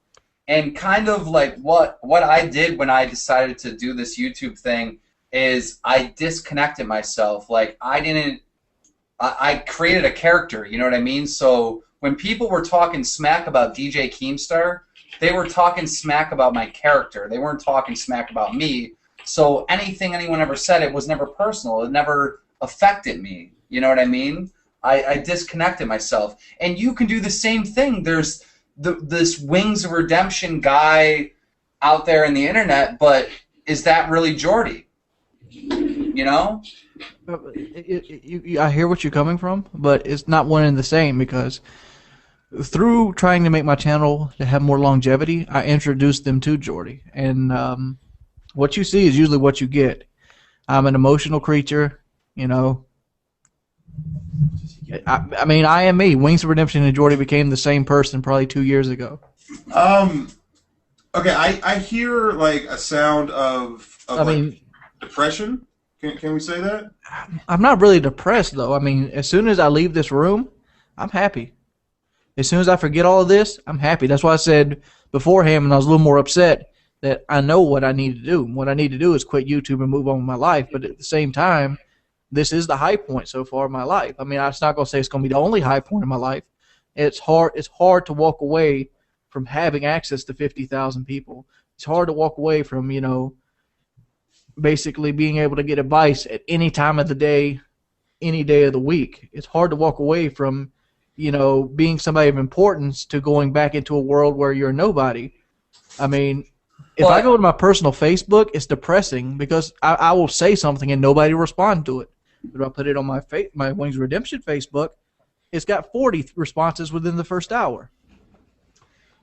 B: And kind of like what I did when I decided to do this YouTube thing is I disconnected myself. Like I created a character, you know what I mean? So when people were talking smack about DJ Keemstar, they were talking smack about my character. They weren't talking smack about me. So anything anyone ever said, it was never personal. It never affected me. You know what I mean? I disconnected myself. And you can do the same thing. There's this Wings of Redemption guy out there in the internet, but is that really Jordy? You know?
F: I hear what you're coming from, but it's not one and the same, because through trying to make my channel to have more longevity, I introduced them to Jordy. And what you see is usually what you get. I'm an emotional creature, I mean, I am me. Wings of Redemption and Jordy became the same person probably 2 years ago.
A: Okay, I hear like a sound of depression. Can we say that?
F: I'm not really depressed, though. I mean, as soon as I leave this room, I'm happy. As soon as I forget all of this, I'm happy. That's why I said beforehand when I was a little more upset that I know what I need to do. What I need to do is quit YouTube and move on with my life. But at the same time, this is the high point so far in my life. I mean, I'm not going to say it's going to be the only high point in my life. It's hard to walk away from having access to 50,000 people. It's hard to walk away from, basically being able to get advice at any time of the day, any day of the week. It's hard to walk away from, being somebody of importance to going back into a world where you're nobody. I mean, if I go to my personal Facebook, it's depressing because I will say something and nobody will respond to it. But if I put it on my Wings of Redemption Facebook, it's got 40 responses within the first hour.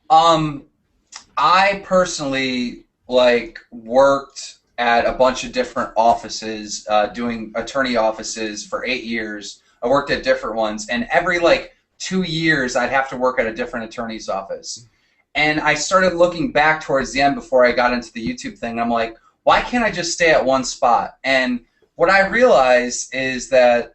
B: I personally worked at a bunch of different offices, doing attorney offices for 8 years. I worked at different ones, and every 2 years I'd have to work at a different attorney's office. And I started looking back towards the end before I got into the YouTube thing. I'm like, why can't I just stay at one spot? And what I realized is that,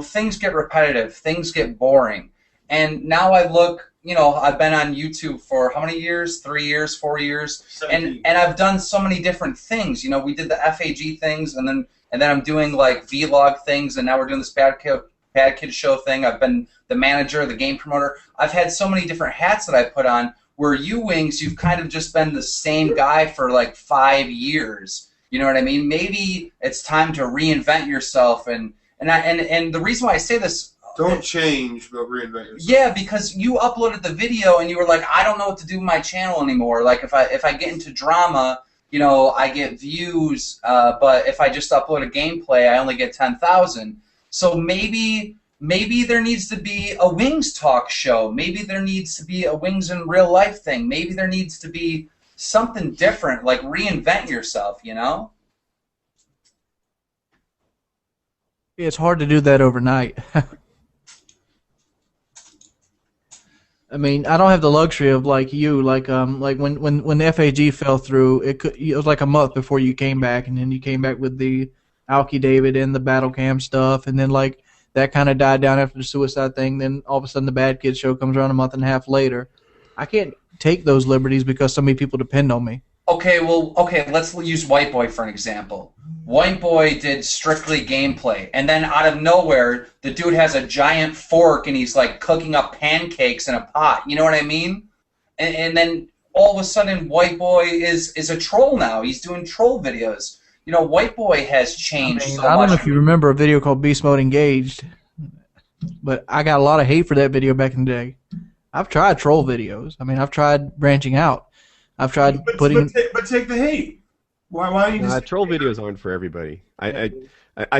B: things get repetitive, things get boring. And now I look, I've been on YouTube for how many years? 3 years, 4 years?
A: 17.
B: And I've done so many different things. We did the FAG things, and then I'm doing vlog things, and now we're doing this Bad Kid Show thing. I've been the manager, the game promoter. I've had so many different hats that I put on, where you, Wings, you've kind of just been the same guy for 5 years. You know what I mean? Maybe it's time to reinvent yourself. And the reason why I say this...
A: Don't change, but reinvent yourself.
B: Yeah, because you uploaded the video and you were like, I don't know what to do with my channel anymore. If I get into drama, I get views, but if I just upload a gameplay, I only get 10,000. So maybe there needs to be a Wings talk show. Maybe there needs to be a Wings in real life thing. Maybe there needs to be something different, reinvent yourself,
F: It's hard to do that overnight. I mean, I don't have the luxury of you. When the FAG fell through, it was like a month before you came back, and then you came back with the Alki David and the battle cam stuff, and then that kind of died down after the suicide thing. Then all of a sudden the Bad Kid Show comes around a month and a half later. I can't take those liberties because so many people depend on me.
B: Okay, let's use Whiteboy for an example. Whiteboy did strictly gameplay, and then out of nowhere, the dude has a giant fork and he's cooking up pancakes in a pot. You know what I mean? And then all of a sudden, Whiteboy is a troll now. He's doing troll videos. Whiteboy has changed so much.
F: I don't know if you remember a video called Beast Mode Engaged, but I got a lot of hate for that video back in the day. I've tried troll videos. I mean, I've tried branching out. I've tried putting.
A: But take the hate. Why don't you just
G: Troll videos aren't for everybody. I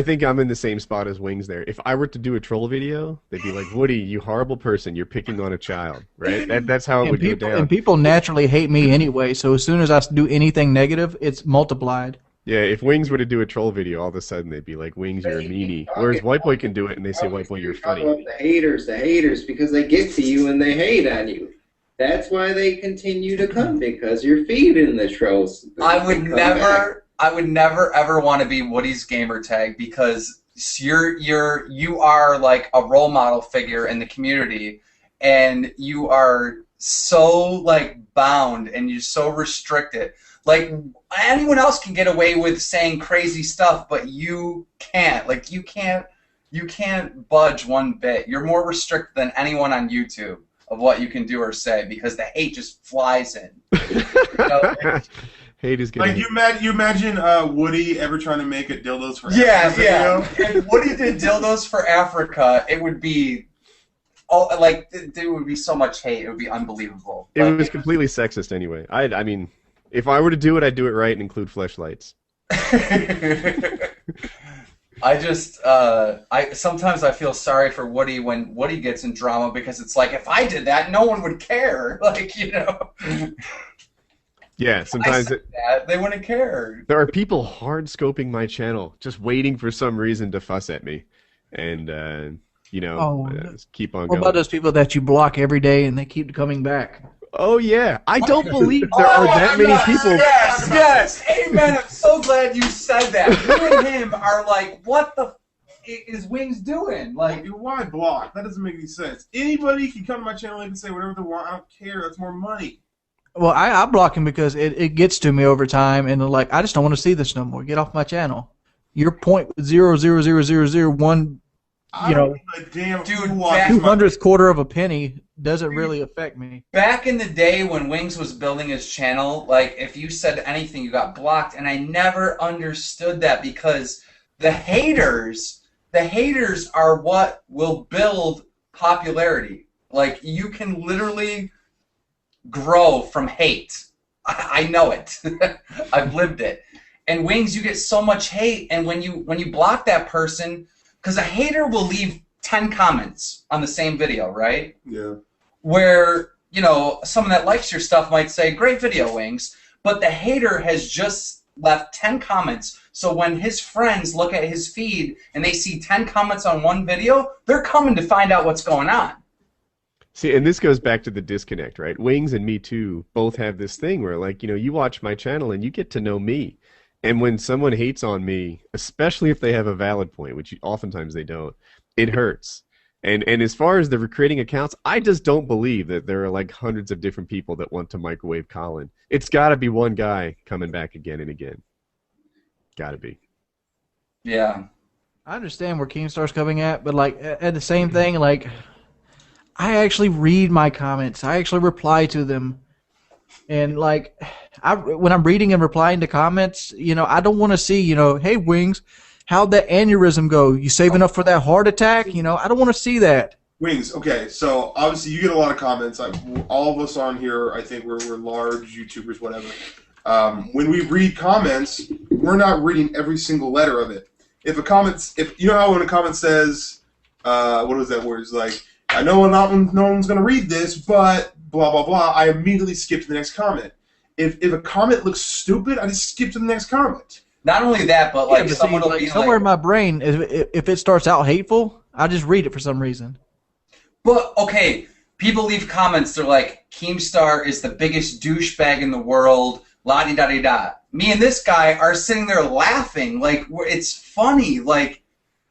G: think I'm in the same spot as Wings there. If I were to do a troll video, they'd be like, Woody, you horrible person, you're picking on a child, right? That's how it would go down.
F: And people naturally hate me anyway, so as soon as I do anything negative, it's multiplied.
G: Yeah, if Wings were to do a troll video, all of a sudden they'd be like, Wings, you're a meanie. Whereas Whiteboy can do it, and they say, Whiteboy, you're funny.
C: The haters, because they get to you and they hate on you. That's why they continue to come, because you're feeding the trolls.
B: I would never ever want to be Woody's Gamertag because you are like a role model figure in the community, and you are so like bound and you're so restricted. Like anyone else can get away with saying crazy stuff, but you can't. Like you can't budge one bit. You're more restricted than anyone on YouTube of what you can do or say because the hate just flies in. You know?
G: Hate is getting.
A: Like you imagine Woody ever trying to make a dildos for
B: Africa
A: video?
B: If Woody did dildos for Africa, it would be there would be so much hate. It would be unbelievable.
G: It was completely sexist anyway. I mean, if I were to do it, I'd do it right and include fleshlights.
B: Sometimes I feel sorry for Woody when Woody gets in drama because it's like if I did that, no one would care. Like you know.
G: Yeah, sometimes
B: they wouldn't care.
G: There are people hard scoping my channel, just waiting for some reason to fuss at me, and just keep on going.
F: What about those people that you block every day and they keep coming back?
G: Oh yeah, I don't believe there are that many people.
B: Yes, amen. I'm so glad you said that. You and him are like, what the is Wings doing? Like,
A: why block? That doesn't make any sense. Anybody can come to my channel and say whatever they want. I don't care. That's more money.
F: Well, I block him because it gets to me over time, and like I just don't want to see this no more. Get off my channel. Your 0.00001, you know,
A: damn
F: dude, 200th quarter of a penny doesn't really affect me.
B: Back in the day when Wings was building his channel, like if you said anything, you got blocked, and I never understood that because the haters are what will build popularity. Like you can literally grow from hate. I know it. I've lived it. And Wings, you get so much hate, and when you block that person, because a hater will leave 10 comments on the same video, right?
A: Yeah.
B: Where, you know, someone that likes your stuff might say, great video, Wings, but the hater has just left 10 comments, so when his friends look at his feed and they see 10 comments on one video, they're coming to find out what's going on.
G: See, and this goes back to the disconnect, right? Wings and me too both have this thing where, like, you know, you watch my channel and you get to know me. And when someone hates on me, especially if they have a valid point, which oftentimes they don't, it hurts. And as far as the creating accounts, I just don't believe that there are like hundreds of different people that want to microwave Colin. It's got to be one guy coming back again and again. Got to be.
B: Yeah.
F: I understand where Keemstar's coming at, but like at the same thing, like I actually read my comments. I actually reply to them. And like when I'm reading and replying to comments, you know, I don't want to see, you know, hey Wings, how'd that aneurysm go? You saving up for that heart attack? You know, I don't want to see that.
A: Wings, okay, so obviously you get a lot of comments. All of us on here, I think we're large YouTubers, whatever. When we read comments, we're not reading every single letter of it. If you know how when a comment says, what was that word? It's like, I know no one's going to read this, but blah, blah, blah, I immediately skip to the next comment. If a comment looks stupid, I just skip to the next comment.
B: Not only that, but like someone will be
F: somewhere in my brain, if it starts out hateful, I just read it for some reason.
B: But okay, people leave comments. They're like, Keemstar is the biggest douchebag in the world. La di da di da. Me and this guy are sitting there laughing, like it's funny. Like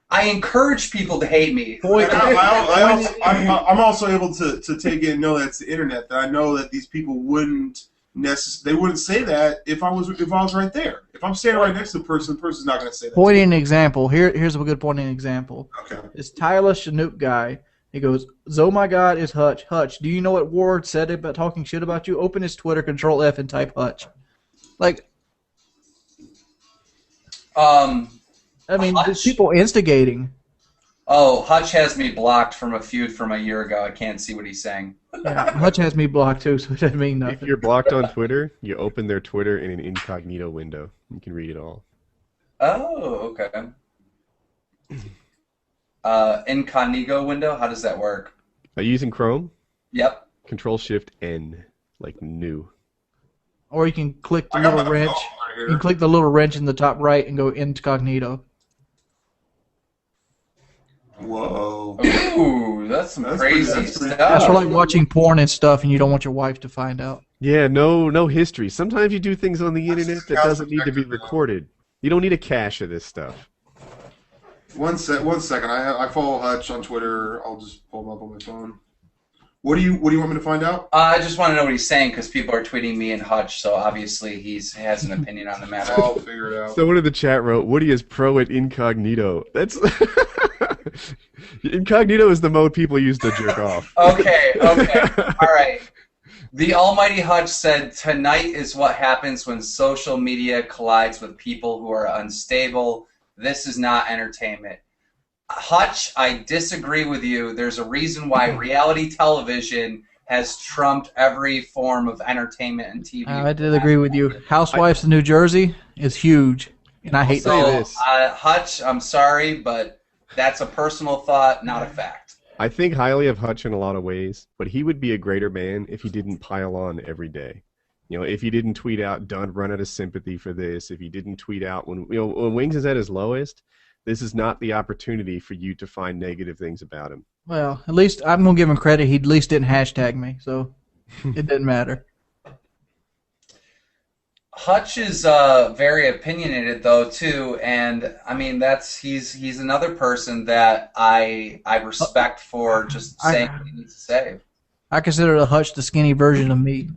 B: I encourage people to hate me.
A: I'm also able to take it and know that's the internet. That I know that these people wouldn't say that if I was right there. If I'm standing right next to the person's not going to say that.
F: Pointing example. Here's a good pointing example.
A: Okay.
F: It's Tyler Chinook guy. He goes, "Oh my God, is Hutch. Hutch, do you know what Ward said about talking shit about you? Open his Twitter, Control F, and type Hutch." Like, I mean, there's people instigating.
B: Oh, Hutch has me blocked from a feud from a year ago. I can't see what he's saying.
F: Yeah, Hutch has me blocked too, so it doesn't mean
G: If
F: nothing.
G: you're blocked on Twitter, you open their Twitter in an incognito window. You can read it all.
B: Oh, okay. Incognito window. How does that work?
G: Are you using Chrome?
B: Yep.
G: Control-Shift-N, like new.
F: Or you can click the
A: I got
F: little
A: my
F: wrench.
A: phone right
F: You
A: here.
F: can click the little wrench in the top right and go incognito.
A: Whoa.
B: Ooh, that's some
A: That's
B: crazy
A: pretty- that's pretty-
B: stuff.
F: That's for like watching porn and stuff, and you don't want your wife to find out.
G: Yeah, no history. Sometimes you do things on the internet that
A: That's
G: doesn't need to be
A: protected, though.
G: recorded. You don't need a cache of this stuff.
A: One second. I follow Hutch on Twitter. I'll just pull him up on my phone. What do you want me to find out?
B: I just want to know what he's saying because people are tweeting me and Hutch, so obviously he has an opinion on the matter.
A: I'll figure it out.
G: Someone in the chat wrote, Woody is pro at incognito. That's... Incognito is the mode people use to jerk off.
B: Okay, all right. The almighty Hutch said, tonight is what happens when social media collides with people who are unstable. This is not entertainment. Hutch, I disagree with you. There's a reason why reality television has trumped every form of entertainment and TV.
F: I did agree with you. Housewives in New Jersey is huge, and I hate
G: say
F: that.
G: this.
B: Hutch, I'm sorry, but that's a personal thought, not a fact.
G: I think highly of Hutch in a lot of ways, but he would be a greater man if he didn't pile on every day. You know, if he didn't tweet out, "Don't run out of sympathy for this." If he didn't tweet out when Wings is at his lowest, this is not the opportunity for you to find negative things about him.
F: Well, at least I'm gonna give him credit. He at least didn't hashtag me, so it didn't matter.
B: Hutch is very opinionated though too, and I mean he's another person that I respect for just saying what he needs to say.
F: I consider the Hutch the skinny version of me.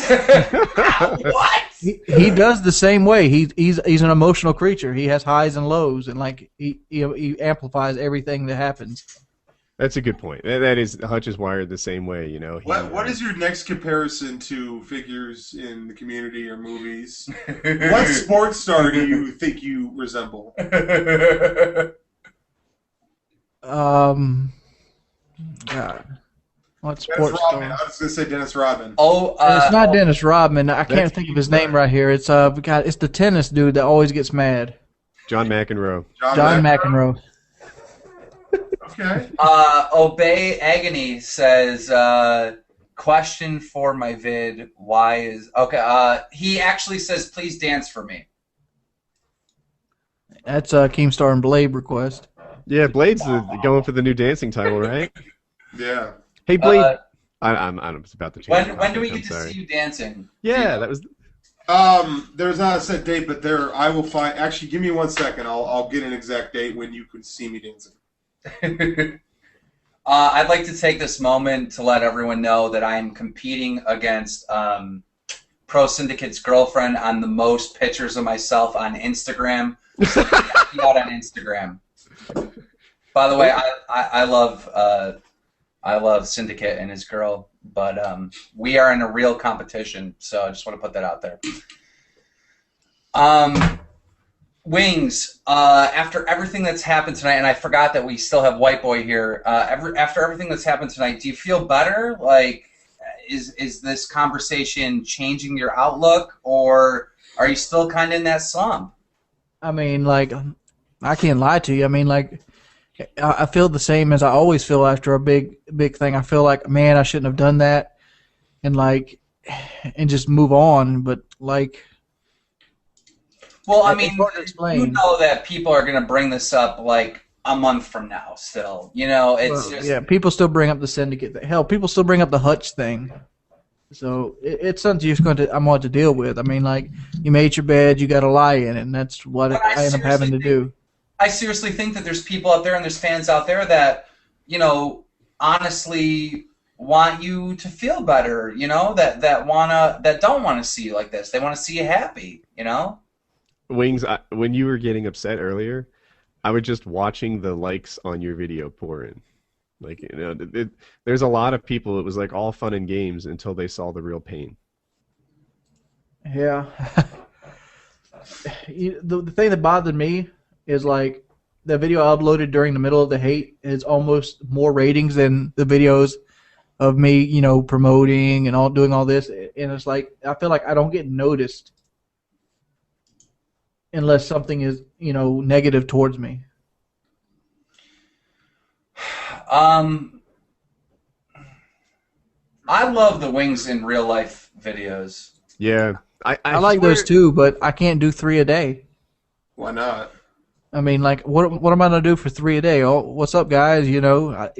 B: What?
F: He does the same way. He's an emotional creature. He has highs and lows, and like he amplifies everything that happens.
G: That's a good point. That is, Hutch is wired the same way, you know.
A: What is your next comparison to figures in the community or movies? What sports star do you think you resemble?
F: God, what
A: Dennis
F: sports
A: Rodman.
F: star?
A: I was going to say Dennis Rodman.
B: Oh,
F: It's not Dennis Rodman. I can't
G: That's
F: think of his name right here. It's God, it's the tennis dude that always gets mad.
G: John McEnroe.
F: John McEnroe.
A: Okay.
B: Obey Agony says, question for my vid, why is... Okay, he actually says, please dance for me.
F: That's Keemstar and Blade request.
G: Yeah, Blade's going for the new dancing title, right?
A: Yeah.
G: Hey, Blade. I'm about to change.
B: When do we
G: I'm
B: get to
G: sorry.
B: see you dancing?
G: Yeah, that was...
A: There's not a set date, but I will find... Actually, give me 1 second. I'll get an exact date when you could see me dancing.
B: I'd like to take this moment to let everyone know that I am competing against Pro Syndicate's girlfriend on the most pictures of myself on Instagram. So check me out on Instagram. By the way, I love Syndicate and his girl, but we are in a real competition, so I just want to put that out there. Wings, after everything that's happened tonight, and I forgot that we still have Whiteboy here. After everything that's happened tonight, do you feel better? Like, is this conversation changing your outlook, or are you still kind of in that slump?
F: I mean, like, I can't lie to you. I mean, like, I feel the same as I always feel after a big thing. I feel like, man, I shouldn't have done that, and just move on. But like,
B: well, I
F: it's
B: mean,
F: hard to explain.
B: you know that people are going to bring this up like a month from now. Still, you know, it's just
F: yeah, people still bring up the syndicate thing. Hell, people still bring up the Hutch thing. So it's something I'm going to deal with. I mean, like, you made your bed, you got to lie in it, and that's what I end up having to do.
B: I seriously think that there's people out there and there's fans out there that, you know, honestly want you to feel better, you know, that don't want to see you like this. They want to see you happy, you know?
G: Wings, when you were getting upset earlier, I was just watching the likes on your video pour in. Like, you know, there's a lot of people, it was like all fun and games until they saw the real pain.
F: Yeah. The thing that bothered me is, like, the video I uploaded during the middle of the hate is almost more ratings than the videos of me, you know, promoting and doing all this. And it's like I feel like I don't get noticed unless something is, you know, negative towards me.
B: I love the Wings in real life videos.
G: Yeah,
F: I like those too, but I can't do 3 a day.
A: Why not?
F: I mean, like, what am I gonna do for 3 a day? Oh, what's up, guys? You know,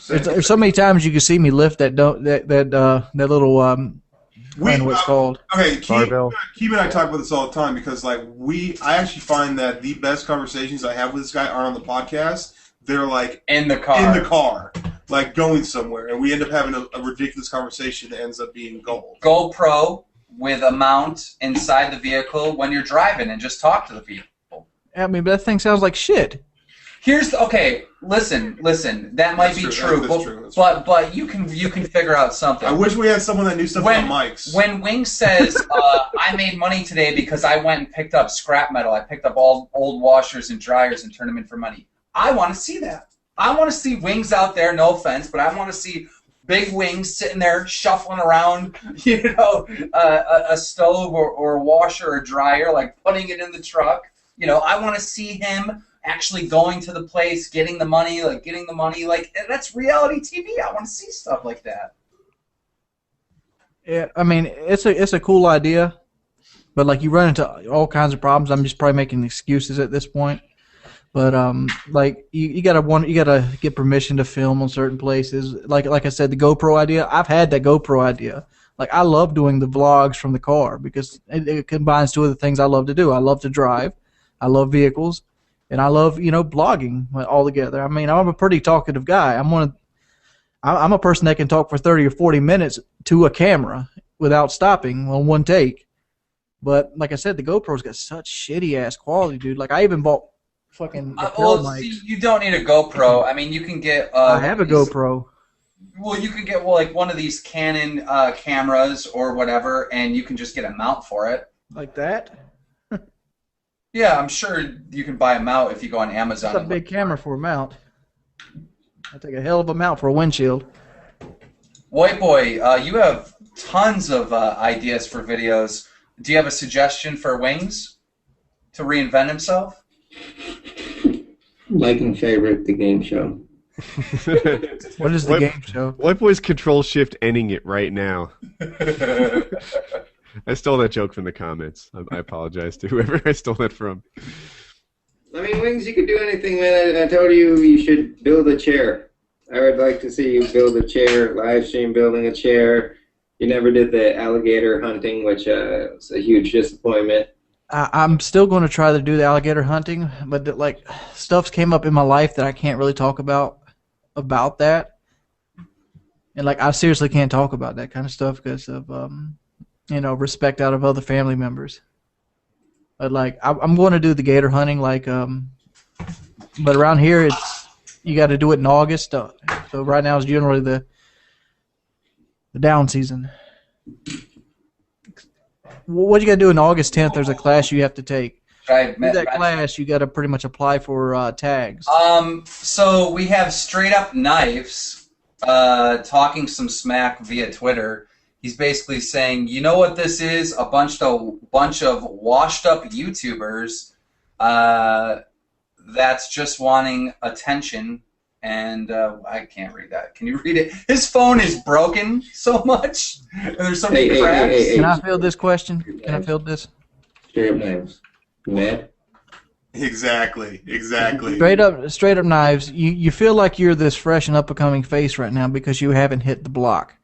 F: there's so many times you can see me lift that little I don't know what it's called.
A: Okay,
G: Barbell.
A: Keith and I talk about this all the time because like I actually find that the best conversations I have with this guy aren't on the podcast. They're like
B: In the car.
A: Like going somewhere, and we end up having a ridiculous conversation that ends up being gold.
B: GoPro with a mount inside the vehicle when you're driving and just talk to the people.
F: I mean, that thing sounds like shit.
B: Okay, listen. That might be true, but you can figure out something.
A: I wish we had someone that knew stuff about mics.
B: When Wings says, I made money today because I went and picked up scrap metal, I picked up all old washers and dryers and turned them in for money. I want to see that. I want to see Wings out there, no offense, but I want to see big Wings sitting there shuffling around, you know, a stove or a washer or dryer, like putting it in the truck. You know, I want to see him actually going to the place, getting the money, like that's reality TV. I want to see stuff like that.
F: Yeah, I mean, it's a cool idea, but like you run into all kinds of problems. I'm just probably making excuses at this point. But like you gotta get permission to film on certain places. Like I said, the GoPro idea. I've had that GoPro idea. Like I love doing the vlogs from the car because it combines 2 of the things I love to do. I love to drive, I love vehicles, and I love, you know, blogging all together. I mean, I'm a pretty talkative guy. I'm a person that can talk for 30 or 40 minutes to a camera without stopping on one take. But like I said, the GoPro's got such shitty ass quality, dude. Like I even bought fucking
B: see, you don't need a GoPro. I mean, you can get.
F: I have a GoPro.
B: Well, you can get like one of these Canon cameras or whatever, and you can just get a mount for it.
F: Like that?
B: Yeah, I'm sure you can buy a mount if you go on Amazon.
F: That's a big camera for a mount. I take a hell of a mount for a windshield.
B: Whiteboy, you have tons of ideas for videos. Do you have a suggestion for Wings to reinvent himself?
C: Like and favorite the game show.
F: What is the game show?
G: Whiteboy's Control Shift ending it right now. I stole that joke from the comments. I apologize to whoever I stole that from.
C: I mean, Wings, you could do anything, man. I told you should build a chair. I would like to see you build a chair, live stream building a chair. You never did the alligator hunting, which was a huge disappointment.
F: I'm still going to try to do the alligator hunting, but like stuff's came up in my life that I can't really talk about that, and like I seriously can't talk about that kind of stuff because of you know, respect out of other family members. But like I'm going to do the gator hunting, like but around here you got to do it in August. So right now is generally the down season. What you got to do in August 10th? There's a class you have to take. That class, you got to pretty much apply for tags.
B: So we have Straight Up Knives talking some smack via Twitter. He's basically saying, you know what this is? A bunch of washed up YouTubers that's just wanting attention. And I can't read that. Can you read it? His phone is broken so much. And there's so many cracks.
F: Can I field this question? Can I field this?
C: Straight up knives. Mad?
A: Exactly.
F: Straight up knives. You feel like you're this fresh and up-and-coming face right now because you haven't hit the block.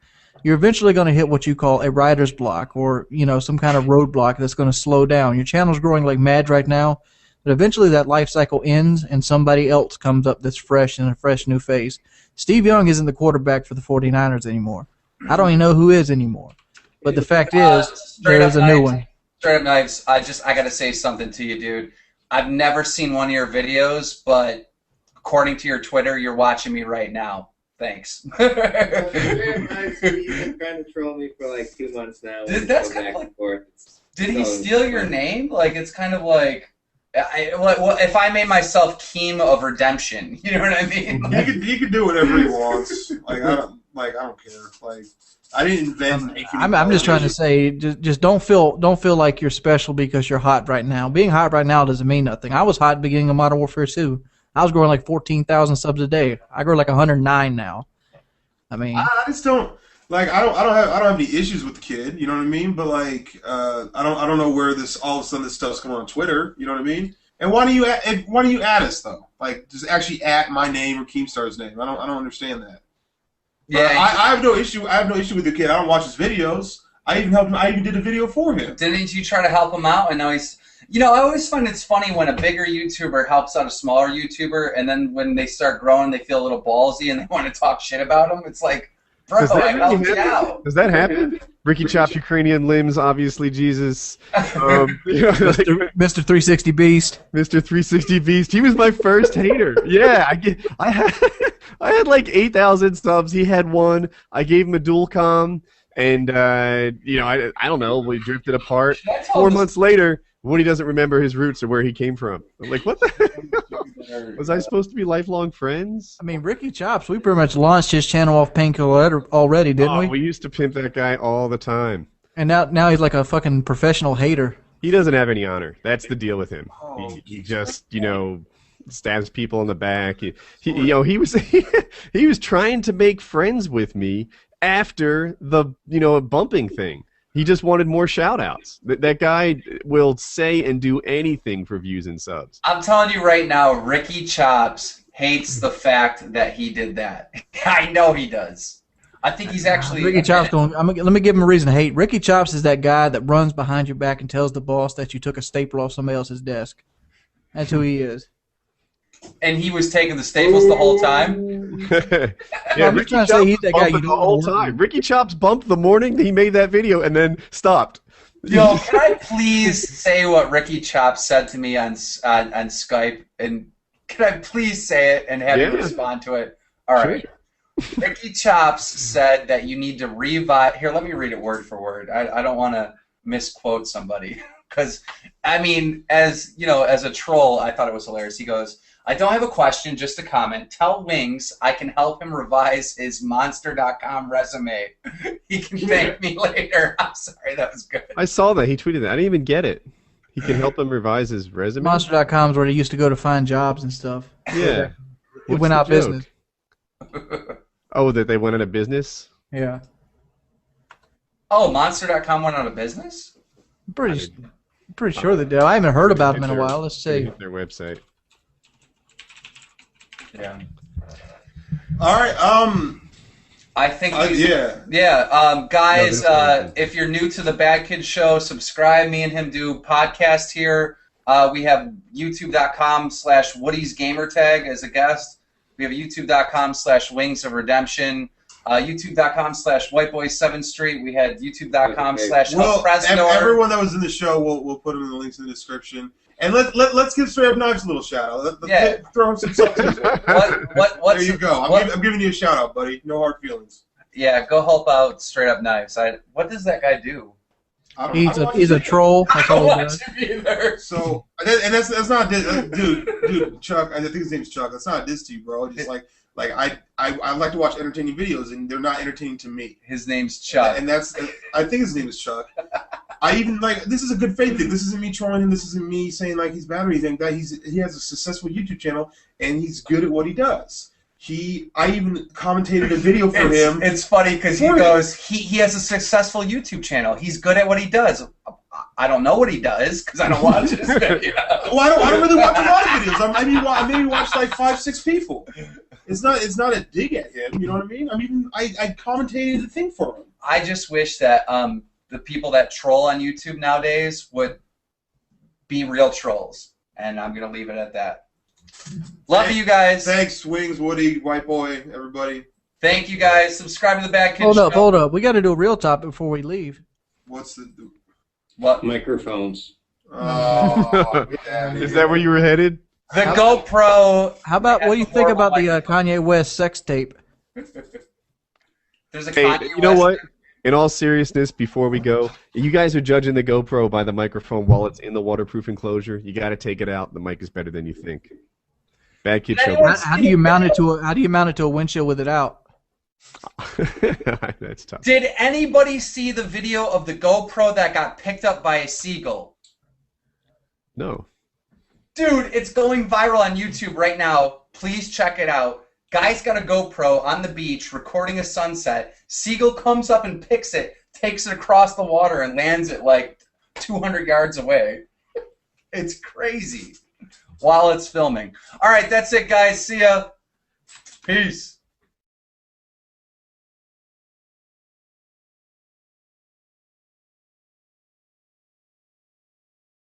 F: You're eventually going to hit what you call a writer's block, or you know, some kind of roadblock that's going to slow down. Your channel's growing like mad right now. But eventually that life cycle ends and somebody else comes up that's fresh and a fresh new face. Steve Young isn't the quarterback for the 49ers anymore. I don't even know who is anymore. But the fact is, there's a new one.
B: Straight Up Knives, I got to say something to you, dude. I've never seen one of your videos, but according to your Twitter, you're watching me right now. Thanks.
C: Straight Up Knives, he's been trying to troll me for like 2 months now.
B: That's kind of like, did he steal your name? Like, it's kind of like... Well, if I made myself Keem of Redemption, you know what I mean?
A: He could do whatever he wants. Like I don't care. Like I didn't invent.
F: I'm just trying to say, just don't feel like you're special because you're hot right now. Being hot right now doesn't mean nothing. I was hot at the beginning of Modern Warfare 2. I was growing like 14,000 subs a day. I grow like 109 now. I mean,
A: I just don't like. I don't have any issues with the kid. You know what I mean? But like, I don't know where this all of a sudden this stuff's coming on Twitter. You know what I mean? And why do you add us though? Like, just actually at my name or Keemstar's name. I don't understand that. Yeah, I have no issue. I have no issue with the kid. I don't watch his videos. I even helped him. I even did a video for him.
B: Didn't you try to help him out? And now he's. You know, I always find it's funny when a bigger YouTuber helps out a smaller YouTuber, and then when they start growing, they feel a little ballsy and they want to talk shit about them. It's like, bro, I helped you out.
G: Does that happen? Ricky Chops Ukrainian limbs, obviously Jesus.
F: Mr. 360 Beast.
G: Mr. 360 Beast. He was my first hater. Yeah, I had like 8,000 subs. He had one. I gave him a dual com, and I don't know. We drifted apart. 4 months later, Woody doesn't remember his roots or where he came from. I'm like, what the? Was I supposed to be lifelong friends?
F: I mean, Ricky Chops, we pretty much launched his channel off Painkiller already, didn't we?
G: We used to pimp that guy all the time.
F: And now he's like a fucking professional hater.
G: He doesn't have any honor. That's the deal with him. He just, stabs people in the back. He was trying to make friends with me after the, bumping thing. He just wanted more shout-outs. That guy will say and do anything for views and subs.
B: I'm telling you right now, Ricky Chops hates the fact that he did that. I know he does. I think he's actually...
F: Ricky Chops let me give him a reason to hate. Ricky Chops is that guy that runs behind your back and tells the boss that you took a staple off somebody else's desk. That's who he is.
B: And he was taking the staples the whole time?
G: Yeah, Ricky Chops he's that guy the whole time. Ricky Chops bumped the morning he made that video and then stopped.
B: Yo, can I please say what Ricky Chops said to me on Skype? And can I please say it and have you respond to it? All right. Sure. Ricky Chops said that you need to revive... Here, let me read it word for word. I don't want to misquote somebody. Because, I mean, as a troll, I thought it was hilarious. He goes... I don't have a question, just a comment. Tell Wings I can help him revise his Monster.com resume. He can thank me later. I'm sorry, that was good.
G: I saw that. He tweeted that. I didn't even get it. He can help him revise his resume?
F: Monster.com is where he used to go to find jobs and stuff.
G: Yeah.
F: It went out of business.
G: Oh, that they went out of business?
F: Yeah.
B: Oh, Monster.com went out of business?
F: I'm pretty sure they did. I haven't heard about them in a while. Let's see.
G: Their website.
B: Yeah.
A: All right.
B: I think.
A: Yeah.
B: Guys, if you're new to the Bad Kid Show, subscribe. Me and him do podcast here. We have YouTube.com/WoodysGamertag as a guest. We have YouTube.com/WingsofRedemption. YouTube.com/Whiteboy7thst. We had YouTube.com/ELPRESADOR.
A: Everyone that was in the show, we'll put them in the links in the description. And let's give Straight Up Knives a little shout out. Throw him some subs. There you go. I'm giving you a shout out, buddy. No hard feelings.
B: Yeah, go help out Straight Up Knives. What does that guy do?
F: He's a troll.
B: I don't want to be there.
A: So, and that's not dude, Chuck. I think his name's Chuck. That's not a diss to you, bro. Just like I like to watch entertaining videos, and they're not entertaining to me.
B: His name's Chuck,
A: and I think his name is Chuck. I even this is a good faith thing. This isn't me trolling him. This isn't me saying like he's bad or anything. That he has a successful YouTube channel and he's good at what he does. I even commentated a video for him.
B: It's funny because he goes, he has a successful YouTube channel. He's good at what he does. I don't know what he does because I don't watch his videos.
A: Well, I don't really watch a lot of videos. I maybe watch like 5-6 people. It's not a dig at him. You know what I mean? I commentated the thing for him.
B: I just wish that the people that troll on YouTube nowadays would be real trolls. And I'm going to leave it at that. Love you guys.
A: Thanks, Wings, Woody, White Boy, everybody.
B: Thank you guys. Subscribe to the Bad Kid Show.
F: Hold up. We got to do a real topic before we leave.
A: What's the...
B: What?
C: Microphones.
A: Oh, yeah.
G: Is that where you were headed?
B: The GoPro.
F: How about, what do you think about the Kanye West sex tape?
B: There's a Kanye
G: you know
B: West.
G: what? in all seriousness, before we go, you guys are judging the GoPro by the microphone while it's in the waterproof enclosure. You got to take it out. The mic is better than you think. Bad kid show.
F: How do you mount it to a windshield with it out?
G: That's tough.
B: Did anybody see the video of the GoPro that got picked up by a seagull?
G: No.
B: Dude, it's going viral on YouTube right now. Please check it out. Guy's got a GoPro on the beach recording a sunset. Seagull comes up and picks it, takes it across the water, and lands it like 200 yards away. It's crazy. While it's filming. All right, that's it, guys. See ya. Peace.